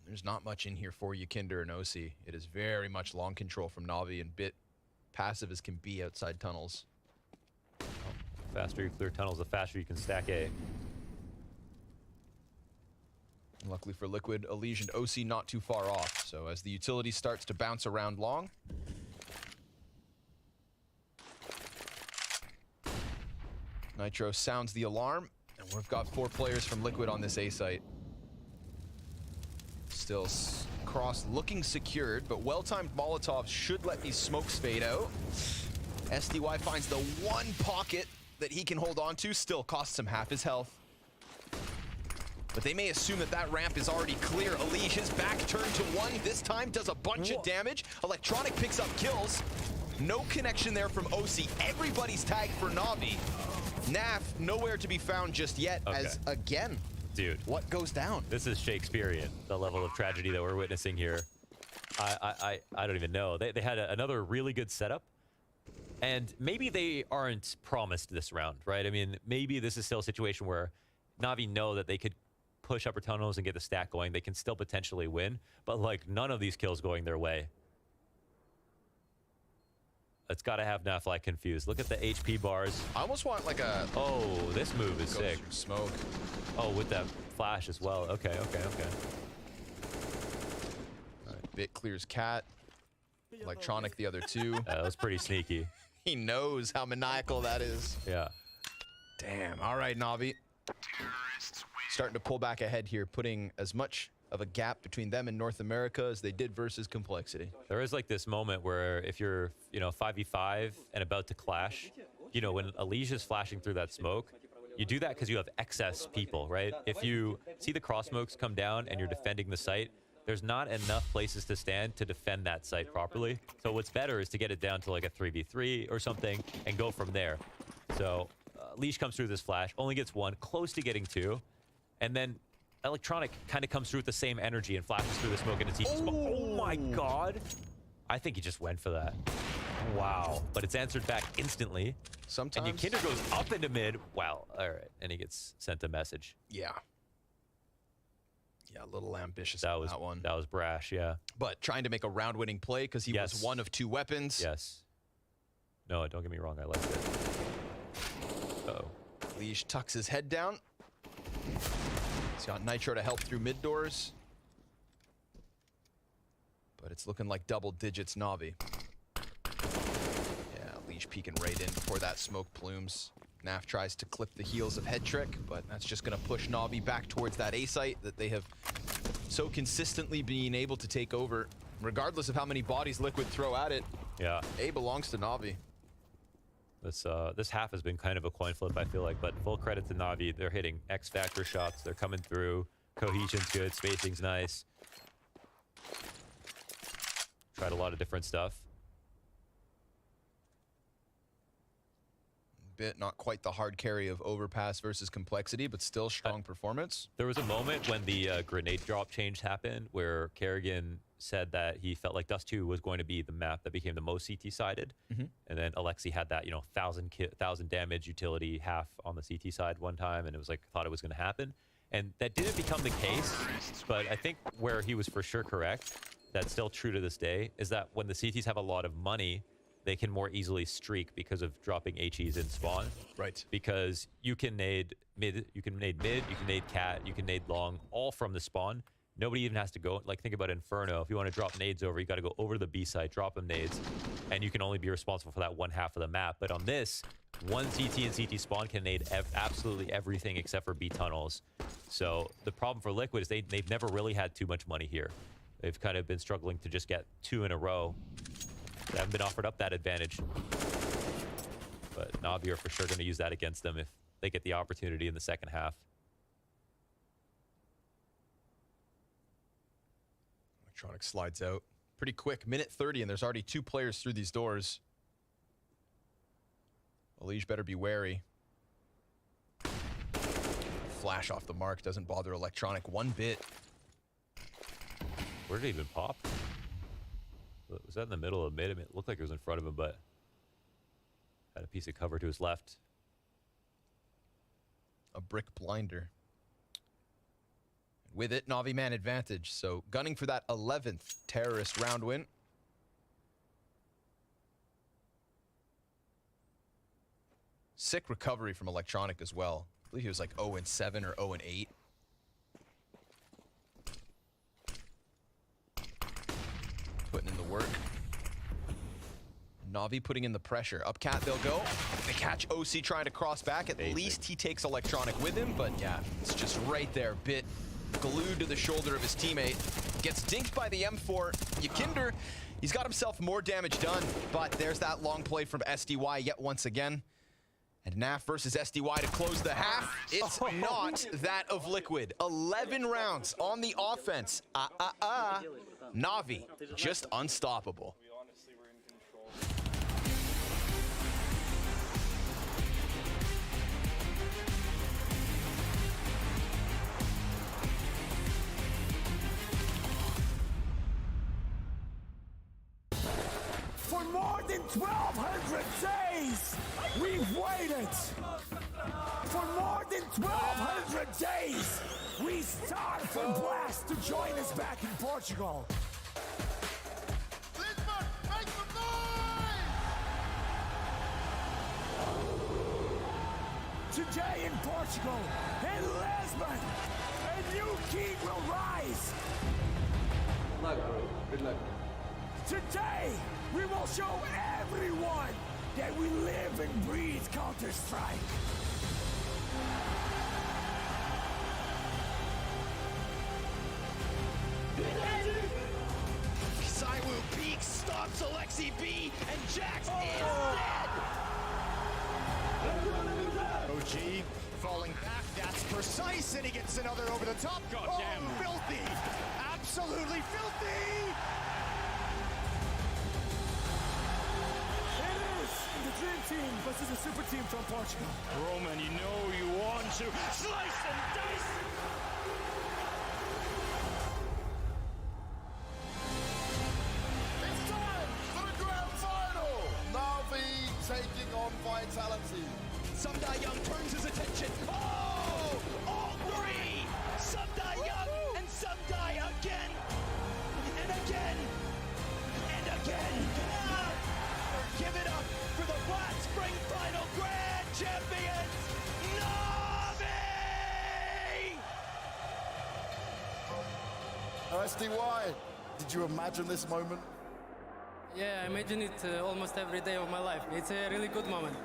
There's not much in here for Yakinder and OC. It is very much long control from Navi and Bit. Passive as can be outside tunnels. The faster you clear tunnels, the faster you can stack A. Luckily for Liquid, Alish and OC not too far off. So as the utility starts to bounce around long. Nitro sounds the alarm. And we've got 4 players from Liquid on this A site. Still cross looking secured, but well-timed Molotovs should let these smokes fade out. SDY finds the one pocket that he can hold on to, still costs him half his health. But they may assume that that ramp is already clear. Alish, his back turned to 1, this time does a bunch of damage. Electronic picks up kills. No connection there from OC. Everybody's tagged for Navi. Naf, nowhere to be found just yet, as again, dude, what goes down? This is Shakespearean, the level of tragedy that we're witnessing here. I don't even know. They had another really good setup, and maybe they aren't promised this round, right? I mean, maybe this is still a situation where Navi know that they could push upper tunnels and get the stack going. They can still potentially win, but like none of these kills going their way. It's got to have Navi confused. Look at the HP bars. I almost want like a... Oh, this move is sick. Smoke. Oh, with that flash as well. Okay. Bit clears cat. Electronic the other two. That was pretty sneaky. He knows how maniacal that is. Yeah. Damn. All right, Navi. Starting to pull back ahead here, putting as much of a gap between them and North America as they did versus Complexity. There is like this moment where if you're, 5v5 and about to clash, when Alicia's flashing through that smoke, you do that because you have excess people, right? If you see the cross smokes come down and you're defending the site, there's not enough places to stand to defend that site properly. So what's better is to get it down to like a 3v3 or something and go from there. So Leash comes through this flash, only gets one, close to getting two, and then Electronic kind of comes through with the same energy and flashes through the smoke and it's easy. Oh my god! I think he just went for that. Wow. But it's answered back instantly. Sometimes. And Yakinder goes up into mid. Wow. All right. And he gets sent a message. Yeah. Yeah, a little ambitious that on was, that one. That was brash, yeah. But trying to make a round-winning play because he was one of two weapons. Yes. No, don't get me wrong. I liked it. Uh-oh. Leash tucks his head down. He's got Nitro to help through mid doors. But it's looking like double digits Navi. Yeah, Leash peeking right in before that smoke plumes. Naf tries to clip the heels of Head Trick, but that's just going to push Navi back towards that A site that they have so consistently been able to take over, regardless of how many bodies Liquid throw at it. Yeah. A belongs to Navi. This half has been kind of a coin flip, I feel like, but full credit to Navi. They're hitting X Factor shots. They're coming through. Cohesion's good. Spacing's nice. Tried a lot of different stuff. Bit not quite the hard carry of Overpass versus Complexity, but still strong performance. There was a moment when the grenade drop change happened where Kerrigan said that he felt like Dust 2 was going to be the map that became the most CT-sided. And then Alexi had that, 1,000 damage utility half on the CT side one time, and it was like, thought it was going to happen. And that didn't become the case, but I think where he was for sure correct, that's still true to this day, is that when the CTs have a lot of money, they can more easily streak because of dropping HEs in spawn. Right. Because you can nade mid, you can nade cat, you can nade long, all from the spawn. Nobody even has to go, like think about Inferno. If you want to drop nades over, you got to go over to the B side, drop them nades, and you can only be responsible for that one half of the map. But on this, one CT and CT spawn can nade absolutely everything except for B tunnels. So the problem for Liquid is they've never really had too much money here. They've kind of been struggling to just get two in a row. They haven't been offered up that advantage. But Navi are for sure going to use that against them if they get the opportunity in the second half. Electronic slides out pretty quick, minute 30, and there's already two players through these doors. Elige better be wary. Flash off the mark doesn't bother Electronic one bit. Where did it even pop? Was that in the middle of mid? I mean, it looked like it was in front of him, but had a piece of cover to his left. A brick blinder. With it, Navi man advantage. So gunning for that 11th terrorist round win. Sick recovery from Electronic as well. I believe he was like 0-7 or 0-8. Putting in the work. Navi putting in the pressure. Up cat, they'll go. They catch OC trying to cross back. At least he takes Electronic with him, but yeah, it's just right there. Bit glued to the shoulder of his teammate. Gets dinked by the M4. Yakinder, he's got himself more damage done, but there's that long play from SDY yet once again. And Naf versus SDY to close the half. It's not that of Liquid. 11 rounds on the offense. Navi, just unstoppable. For more than 1,200 days, we've waited. For more than 1,200 days, we starved for Blast to join us back in Portugal. Today in Portugal, in Lisbon, a new king will rise. Good luck, bro. Good luck. Today, we will show everyone that we live and breathe Counter-Strike. Saiwu peeks, stops Alexi B, and Jax is dead! OG falling back, that's precise, and he gets another over the top. God damn. Filthy! Absolutely filthy! It is the Dream Team versus the Super Team from Portugal. Roman, you know you want to slice and dice! It's time for the grand final. Navi taking on Vitality. Sumda Young turns his attention. Oh! All three! Sumda Young and Sumda again! And again! And again! Give it up for the Black Spring Final Grand Champions, Navi! SDY, did you imagine this moment? Yeah, I imagine it almost every day of my life. It's a really good moment.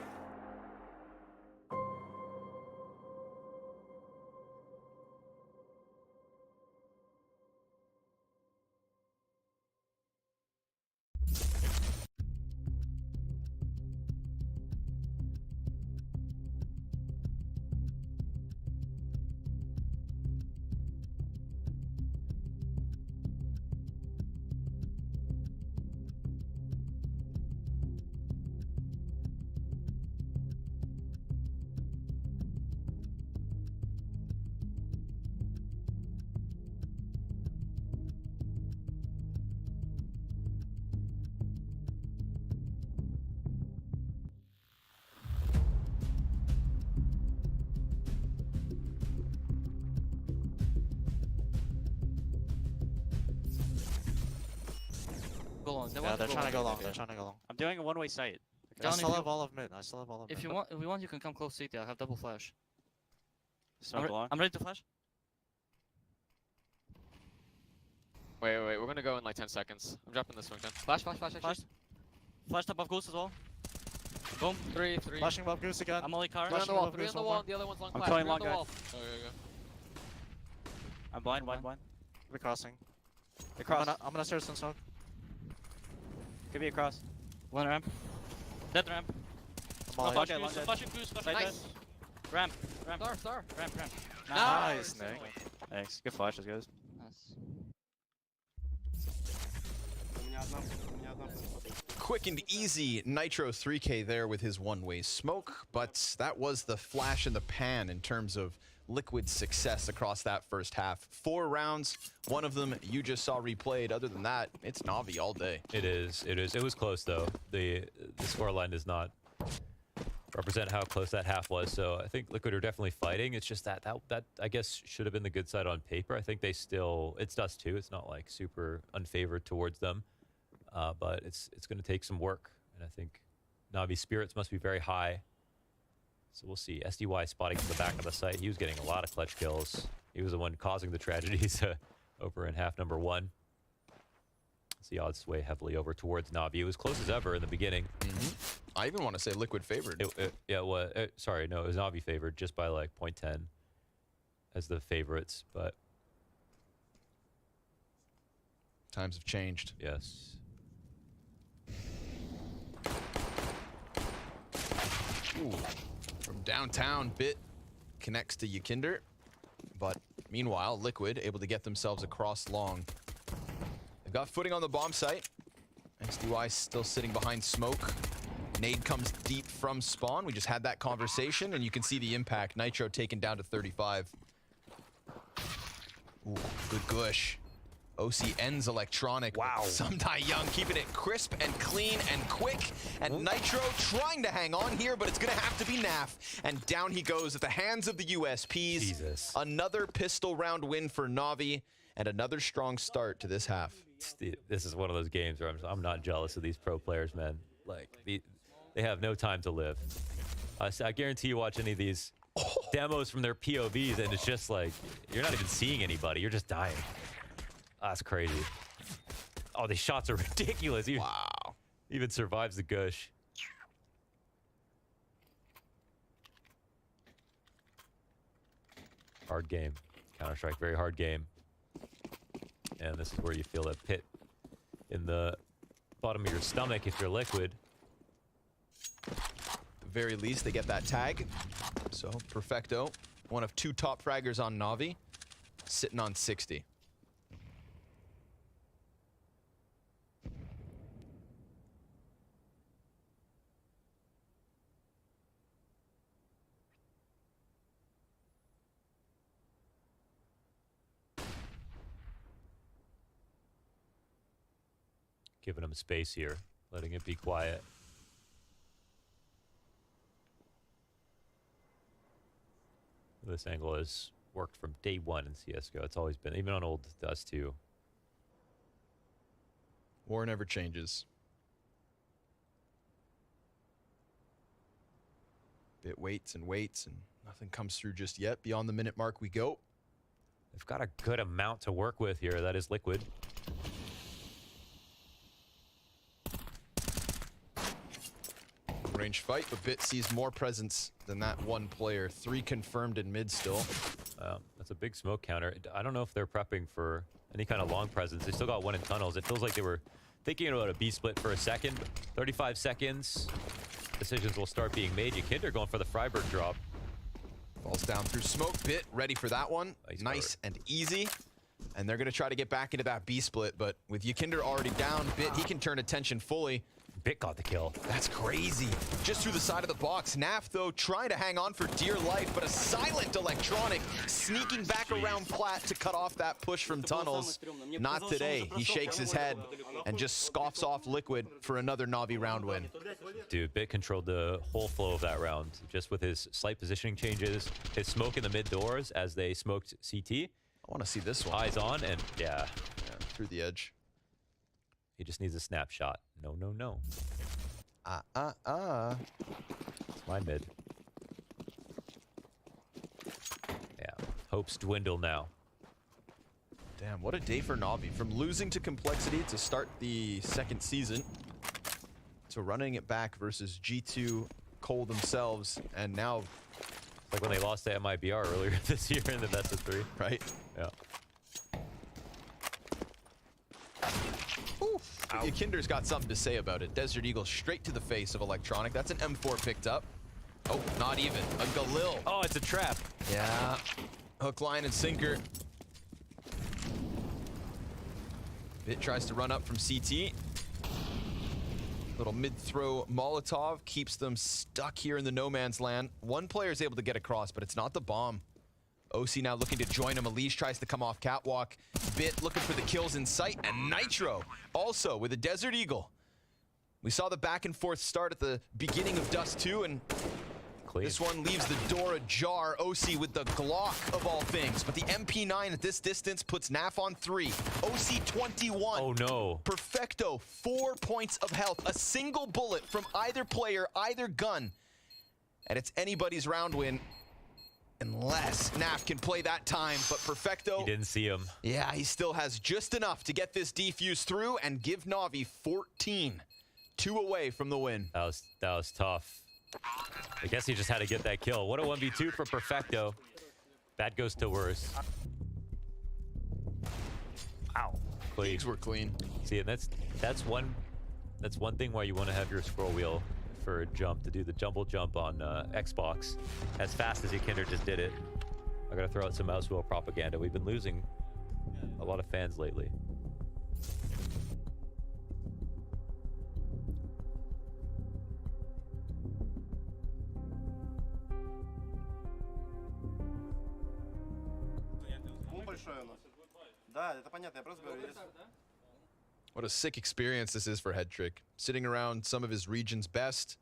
Yeah, they're trying to go long. They're trying to go long. I'm doing a one-way sight. I still have all of mid. I still have all of mid. If you want, you can come close CT. I have double flash. Smoke long. I'm ready to flash. Wait. We're gonna go in like 10 seconds. I'm dropping this smoke then. Flash. Flashed above Goose as well. Boom. Three. Flashing above Goose again. I'm only car. Three on the wall. Three on the wall. The other one's long I'm flash. killing Three on long the guy. wall. Go. I'm blind. We're crossing. They cross. I'm gonna start some smoke. Could be a cross. One ramp. Dead ramp. Long Flash dead. Goose. Flashing Goose. Nice. Ramp. Star. Ramp. Nice, Nick. Thanks. Good flashes, guys. Quick and easy Nitro 3K there with his one-way smoke, but that was the flash in the pan in terms of Liquid's success across that first half. 4 rounds, one of them you just saw replayed. Other than that, it's Navi all day. It is. It was close though. The scoreline does not represent how close that half was. So I think Liquid are definitely fighting. It's just that I guess should have been the good side on paper. I think they still, it's Dust 2. It's not like super unfavored towards them, but it's going to take some work. And I think Navi's spirits must be very high. So we'll see. SDY spotting from the back of the site. He was getting a lot of clutch kills. He was the one causing the tragedies over in half number 1. It's the odds sway heavily over towards Navi. It was close as ever in the beginning. I even want to say Liquid favored. Yeah, well, sorry, no, it was Navi favored just by like 0.10 as the favorites, but times have changed. Yes. Ooh. From downtown, Bit connects to Yakinder, but meanwhile, Liquid able to get themselves across long. They've got footing on the bomb site. XDY still sitting behind smoke. Nade comes deep from spawn. We just had that conversation, and you can see the impact. Nitro taken down to 35. Ooh, good gush. OC ends electronic. Wow. Sumda Young keeping it crisp and clean and quick. And Nitro trying to hang on here, but it's going to have to be NAF. And down he goes at the hands of the USPs. Jesus. Another pistol round win for Navi, and another strong start to this half. This is one of those games where I'm not jealous of these pro players, man. Like, they have no time to live. I guarantee you watch any of these demos from their POVs, and it's just like, you're not even seeing anybody. You're just dying. That's crazy. Oh, these shots are ridiculous. Wow. Even survives the gush. Hard game. Counter-Strike, very hard game. And this is where you feel that pit in the bottom of your stomach if you're Liquid. At the very least, they get that tag. So, Perfecto, one of 2 top fraggers on Navi, sitting on 60. Giving him space here, letting it be quiet. This angle has worked from day one in CSGO. It's always been, even on old Dust 2. War never changes. Bit waits and waits, and nothing comes through just yet. Beyond the minute mark we go. They've got a good amount to work with here. That is Liquid. Range fight, but Bit sees more presence than that one player. 3 confirmed in mid still. That's a big smoke counter. I don't know if they're prepping for any kind of long presence. They still got 1 in tunnels. It feels like they were thinking about a B split for a second. 35 seconds. Decisions will start being made. Yakinder going for the Freiburg drop. Falls down through smoke. Bit ready for that one. Nice and easy. And they're going to try to get back into that B split, but with Yakinder already down, Bit, he can turn attention fully. Bit got the kill. That's crazy. Just through the side of the box. Naf, though, trying to hang on for dear life, but a silent electronic sneaking back around Plat to cut off that push from tunnels. Not today. He shakes his head and just scoffs off Liquid for another Navi round win. Dude, Bit controlled the whole flow of that round just with his slight positioning changes, his smoke in the mid doors as they smoked CT. I want to see this one. Eyes on, and yeah, through the edge. He just needs a snapshot. No, no, no. It's my mid. Yeah, hopes dwindle now. Damn, what a day for Navi. From losing to Complexity to start the second season, to running it back versus G2 Cole themselves, and now... Like when they lost to MIBR earlier this year in the best of 3. Right? Yeah. Yakinder's got something to say about it. Desert Eagle straight to the face of Electronic. That's an M4 picked up. Oh, not even. A Galil. Oh, it's a trap. Yeah. Hook, line, and sinker. Bit tries to run up from CT. Little mid-throw Molotov keeps them stuck here in the no man's land. One player is able to get across, but it's not the bomb. OC now looking to join him. Elise tries to come off catwalk. Bit looking for the kills in sight. And Nitro also with a Desert Eagle. We saw the back and forth start at the beginning of Dust 2, and this one leaves the door ajar. OC with the Glock of all things, but the MP9 at this distance puts Naf on 3. OC 21. Oh no. Perfecto, 4 points of health. A single bullet from either player, either gun. And it's anybody's round win. Unless Naf can play that time, but Perfecto... He didn't see him. Yeah, he still has just enough to get this defuse through and give Navi 14. 2 away from the win. That was tough. I guess he just had to get that kill. What a 1v2 for Perfecto. That goes to worse. Ow. Clean. These were clean. See, and that's one thing why you want to have your scroll wheel for a jump, to do the jumble jump on Xbox as fast as Yakinder just did it. I gotta throw out some mouse wheel propaganda. We've been losing a lot of fans lately. What a sick experience this is for Headtrick. Sitting around some of his region's best.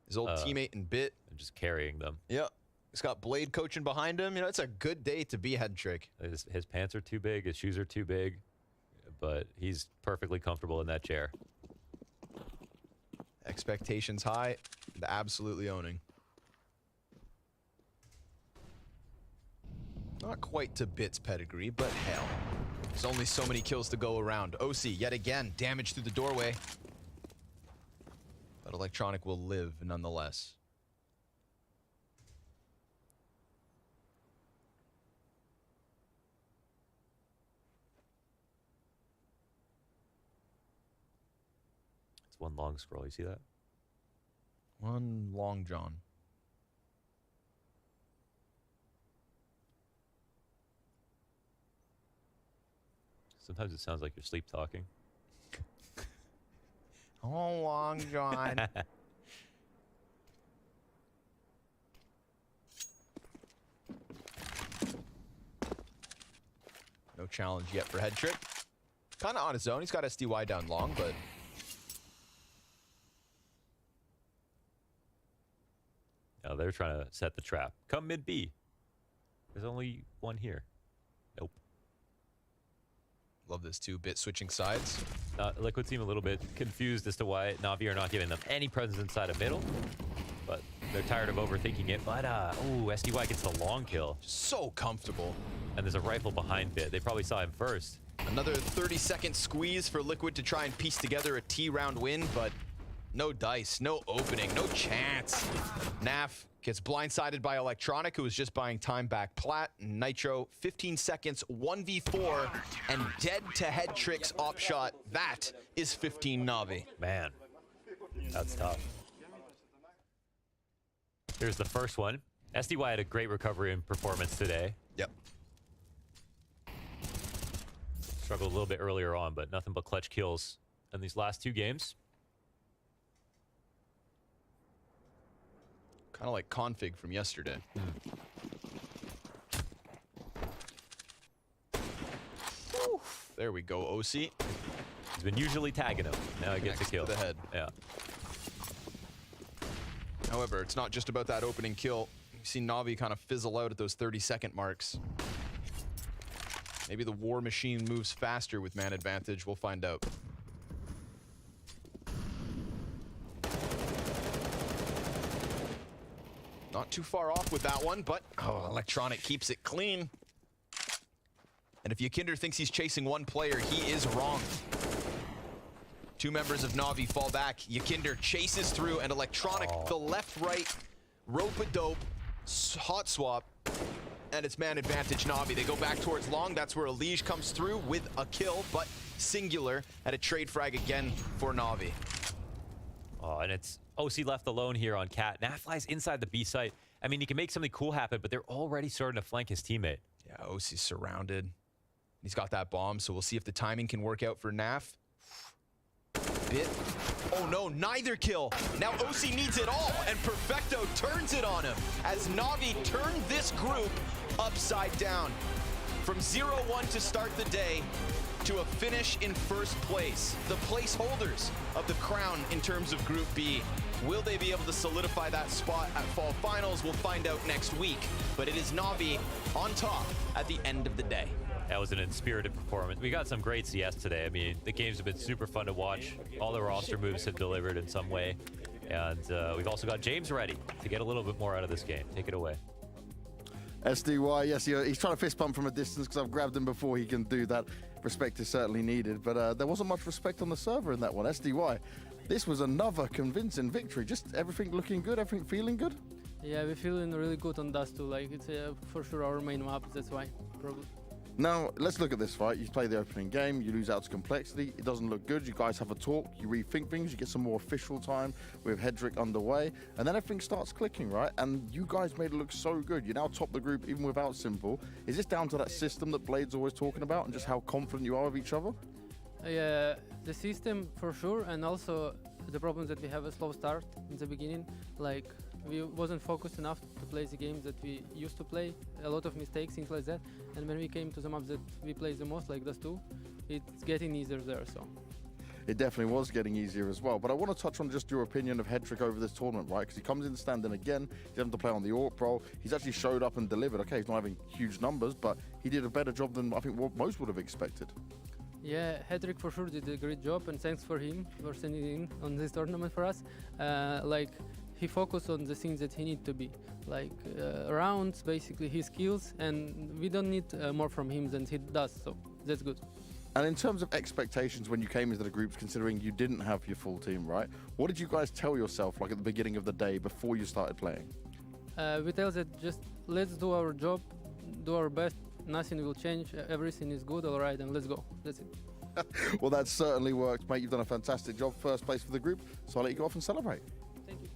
His old teammate in Bit. And just carrying them. Yep. He's got Blade coaching behind him. You know, it's a good day to be Headtrick. His pants are too big, his shoes are too big, but he's perfectly comfortable in that chair. Expectations high, and absolutely owning. Not quite to Bit's pedigree, but hell. There's only so many kills to go around. OC, yet again, damage through the doorway. But Electronic will live nonetheless. It's one long scroll, you see that? One long John. Sometimes it sounds like you're sleep talking. Oh, long John. No challenge yet for Head Trick. Kind of on his own. He's got SDY down long, but now they're trying to set the trap. Come mid B. There's only one here. Nope. Love this too. Bit switching sides. Liquid seem a little bit confused as to why Navi are not giving them any presence inside of middle. But they're tired of overthinking it. But, ooh, SDY gets the long kill. So comfortable. And there's a rifle behind Bit. They probably saw him first. Another 30-second squeeze for Liquid to try and piece together a T-round win, but no dice, no opening, no chance. Naf gets blindsided by Electronic, who was just buying time back plat. Nitro, 15 seconds, 1v4, and dead to Head Trick's op shot. That is 15 Navi. Man, that's tough. Here's the first one. SDY had a great recovery and performance today. Yep. Struggled a little bit earlier on, but nothing but clutch kills in these last two games. Kind of like config from yesterday. There we go, OC. He's been usually tagging him. Now he gets a kill. To the head. Yeah. However, it's not just about that opening kill. You see Navi kind of fizzle out at those 30-second marks. Maybe the war machine moves faster with man advantage. We'll find out. Not too far off with that one, but Electronic keeps it clean. And if Yakinder thinks he's chasing one player, he is wrong. Two members of Navi fall back. Yakinder chases through, and Electronic, the left-right, rope-a-dope, hot swap, and it's man advantage Navi. They go back towards long. That's where Elige comes through with a kill, but singular, at a trade frag again for Navi. Oh, and it's OC left alone here on Cat. Nat flies inside the B site. I mean, he can make something cool happen, but they're already starting to flank his teammate. Yeah, OC's surrounded. He's got that bomb, so we'll see if the timing can work out for Naf. Bit. Oh no, neither kill. Now OC needs it all, and Perfecto turns it on him as Navi turned this group upside down. From 0-1 to start the day to a finish in first place. The placeholders of the crown in terms of Group B. Will they be able to solidify that spot at Fall Finals? We'll find out next week. But it is Navi on top at the end of the day. That was an inspirited performance. We got some great CS today. I mean, the games have been super fun to watch. All the roster moves have delivered in some way. And we've also got James ready to get a little bit more out of this game. Take it away. SDY, yes, he's trying to fist bump from a distance because I've grabbed him before he can do that. Respect is certainly needed, but there wasn't much respect on the server in that one. SDY, this was another convincing victory. Just everything looking good, everything feeling good? Yeah, we're feeling really good on Dust 2. Like, it's for sure our main map, that's why, probably. Now, let's look at this fight. You play the opening game, you lose out to Complexity. It doesn't look good. You guys have a talk, you rethink things, you get some more official time with Hedrick underway, and then everything starts clicking, right? And you guys made it look so good. You now top the group even without Simple. Is this down to that system that Blade's always talking about and just how confident you are of each other? Yeah, the system for sure, and also the problems that we have a slow start in the beginning. Like, we wasn't focused enough to play the games that we used to play. A lot of mistakes, things like that. And when we came to the maps that we play the most, like Dust 2, it's getting easier there, so. It definitely was getting easier as well. But I want to touch on just your opinion of Hedrick over this tournament, right? Because he comes in the stand-in again. He's having to play on the AWP role. He's actually showed up and delivered. Okay, he's not having huge numbers, but he did a better job than I think what most would have expected. Yeah, Hedrick for sure did a great job, and thanks for him for sending in on this tournament for us. Like, he focused on the things that he need to be, like rounds, basically his skills, and we don't need more from him than he does, so that's good. And in terms of expectations when you came into the groups, considering you didn't have your full team, right? What did you guys tell yourself, like at the beginning of the day before you started playing? We tell that just let's do our job, do our best, nothing will change, everything is good, all right, and let's go. That's it. Well, that certainly worked, mate. You've done a fantastic job. First place for the group, so I'll let you go off and celebrate. Thank you.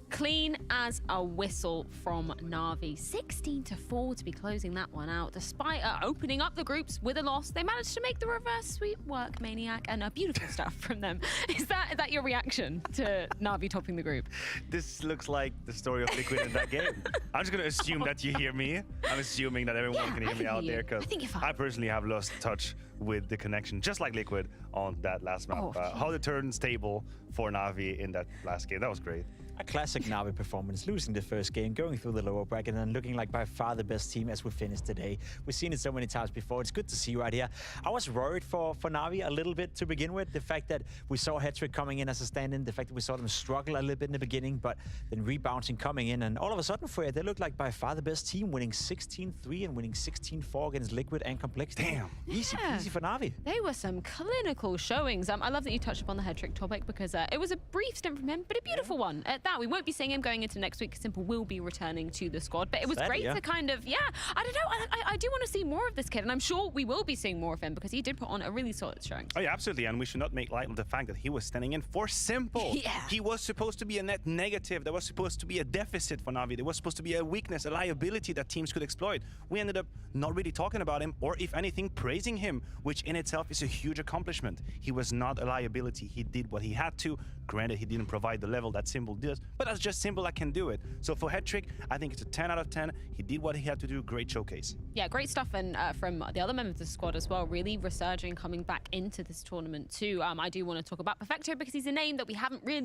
Clean as a whistle from Navi. 16-4 to be closing that one out. Despite opening up the groups with a loss, they managed to make the reverse sweep work, Maniac, and beautiful stuff from them. Is that your reaction to Navi topping the group? This looks like the story of Liquid in that game. I'm just going to assume that you hear me. I'm assuming that everyone can hear me out there, because I personally have lost touch with the connection, just like Liquid on that last map. How the turnstable for Navi in that last game, that was great. A classic Navi performance, losing the first game, going through the lower bracket, and looking like by far the best team as we finished today. We've seen it so many times before. It's good to see right here. I was worried for Navi a little bit to begin with. The fact that we saw Hetrick coming in as a stand-in, the fact that we saw them struggle a little bit in the beginning, but then rebounding, coming in, and all of a sudden, for it, they look like by far the best team, winning 16-3 and winning 16-4 against Liquid and Complexity. Damn. Easy for Navi. They were some clinical showings. I love that you touched upon the Hetrick topic, because it was a brief stint from him, but a beautiful one at that. We won't be seeing him going into next week. Simple will be returning to the squad, but it was great to kind of, I don't know, I do want to see more of this kid, and I'm sure we will be seeing more of him, because he did put on a really solid showing. Oh yeah, absolutely, and we should not make light of the fact that he was standing in for Simple. He was supposed to be a net negative. There was supposed to be a deficit for Navi. There was supposed to be a weakness, a liability that teams could exploit. We ended up not really talking about him, or if anything, praising him, which in itself is a huge accomplishment. He was not a liability. He did what he had to. Granted, he didn't provide the level that Simple does, but that's just Simple that can do it. So for Hetrick, I think it's a 10 out of 10. He did what he had to do. Great showcase. Yeah, great stuff, and from the other members of the squad as well, really resurging, coming back into this tournament too. I do want to talk about Perfecto, because he's a name that we haven't really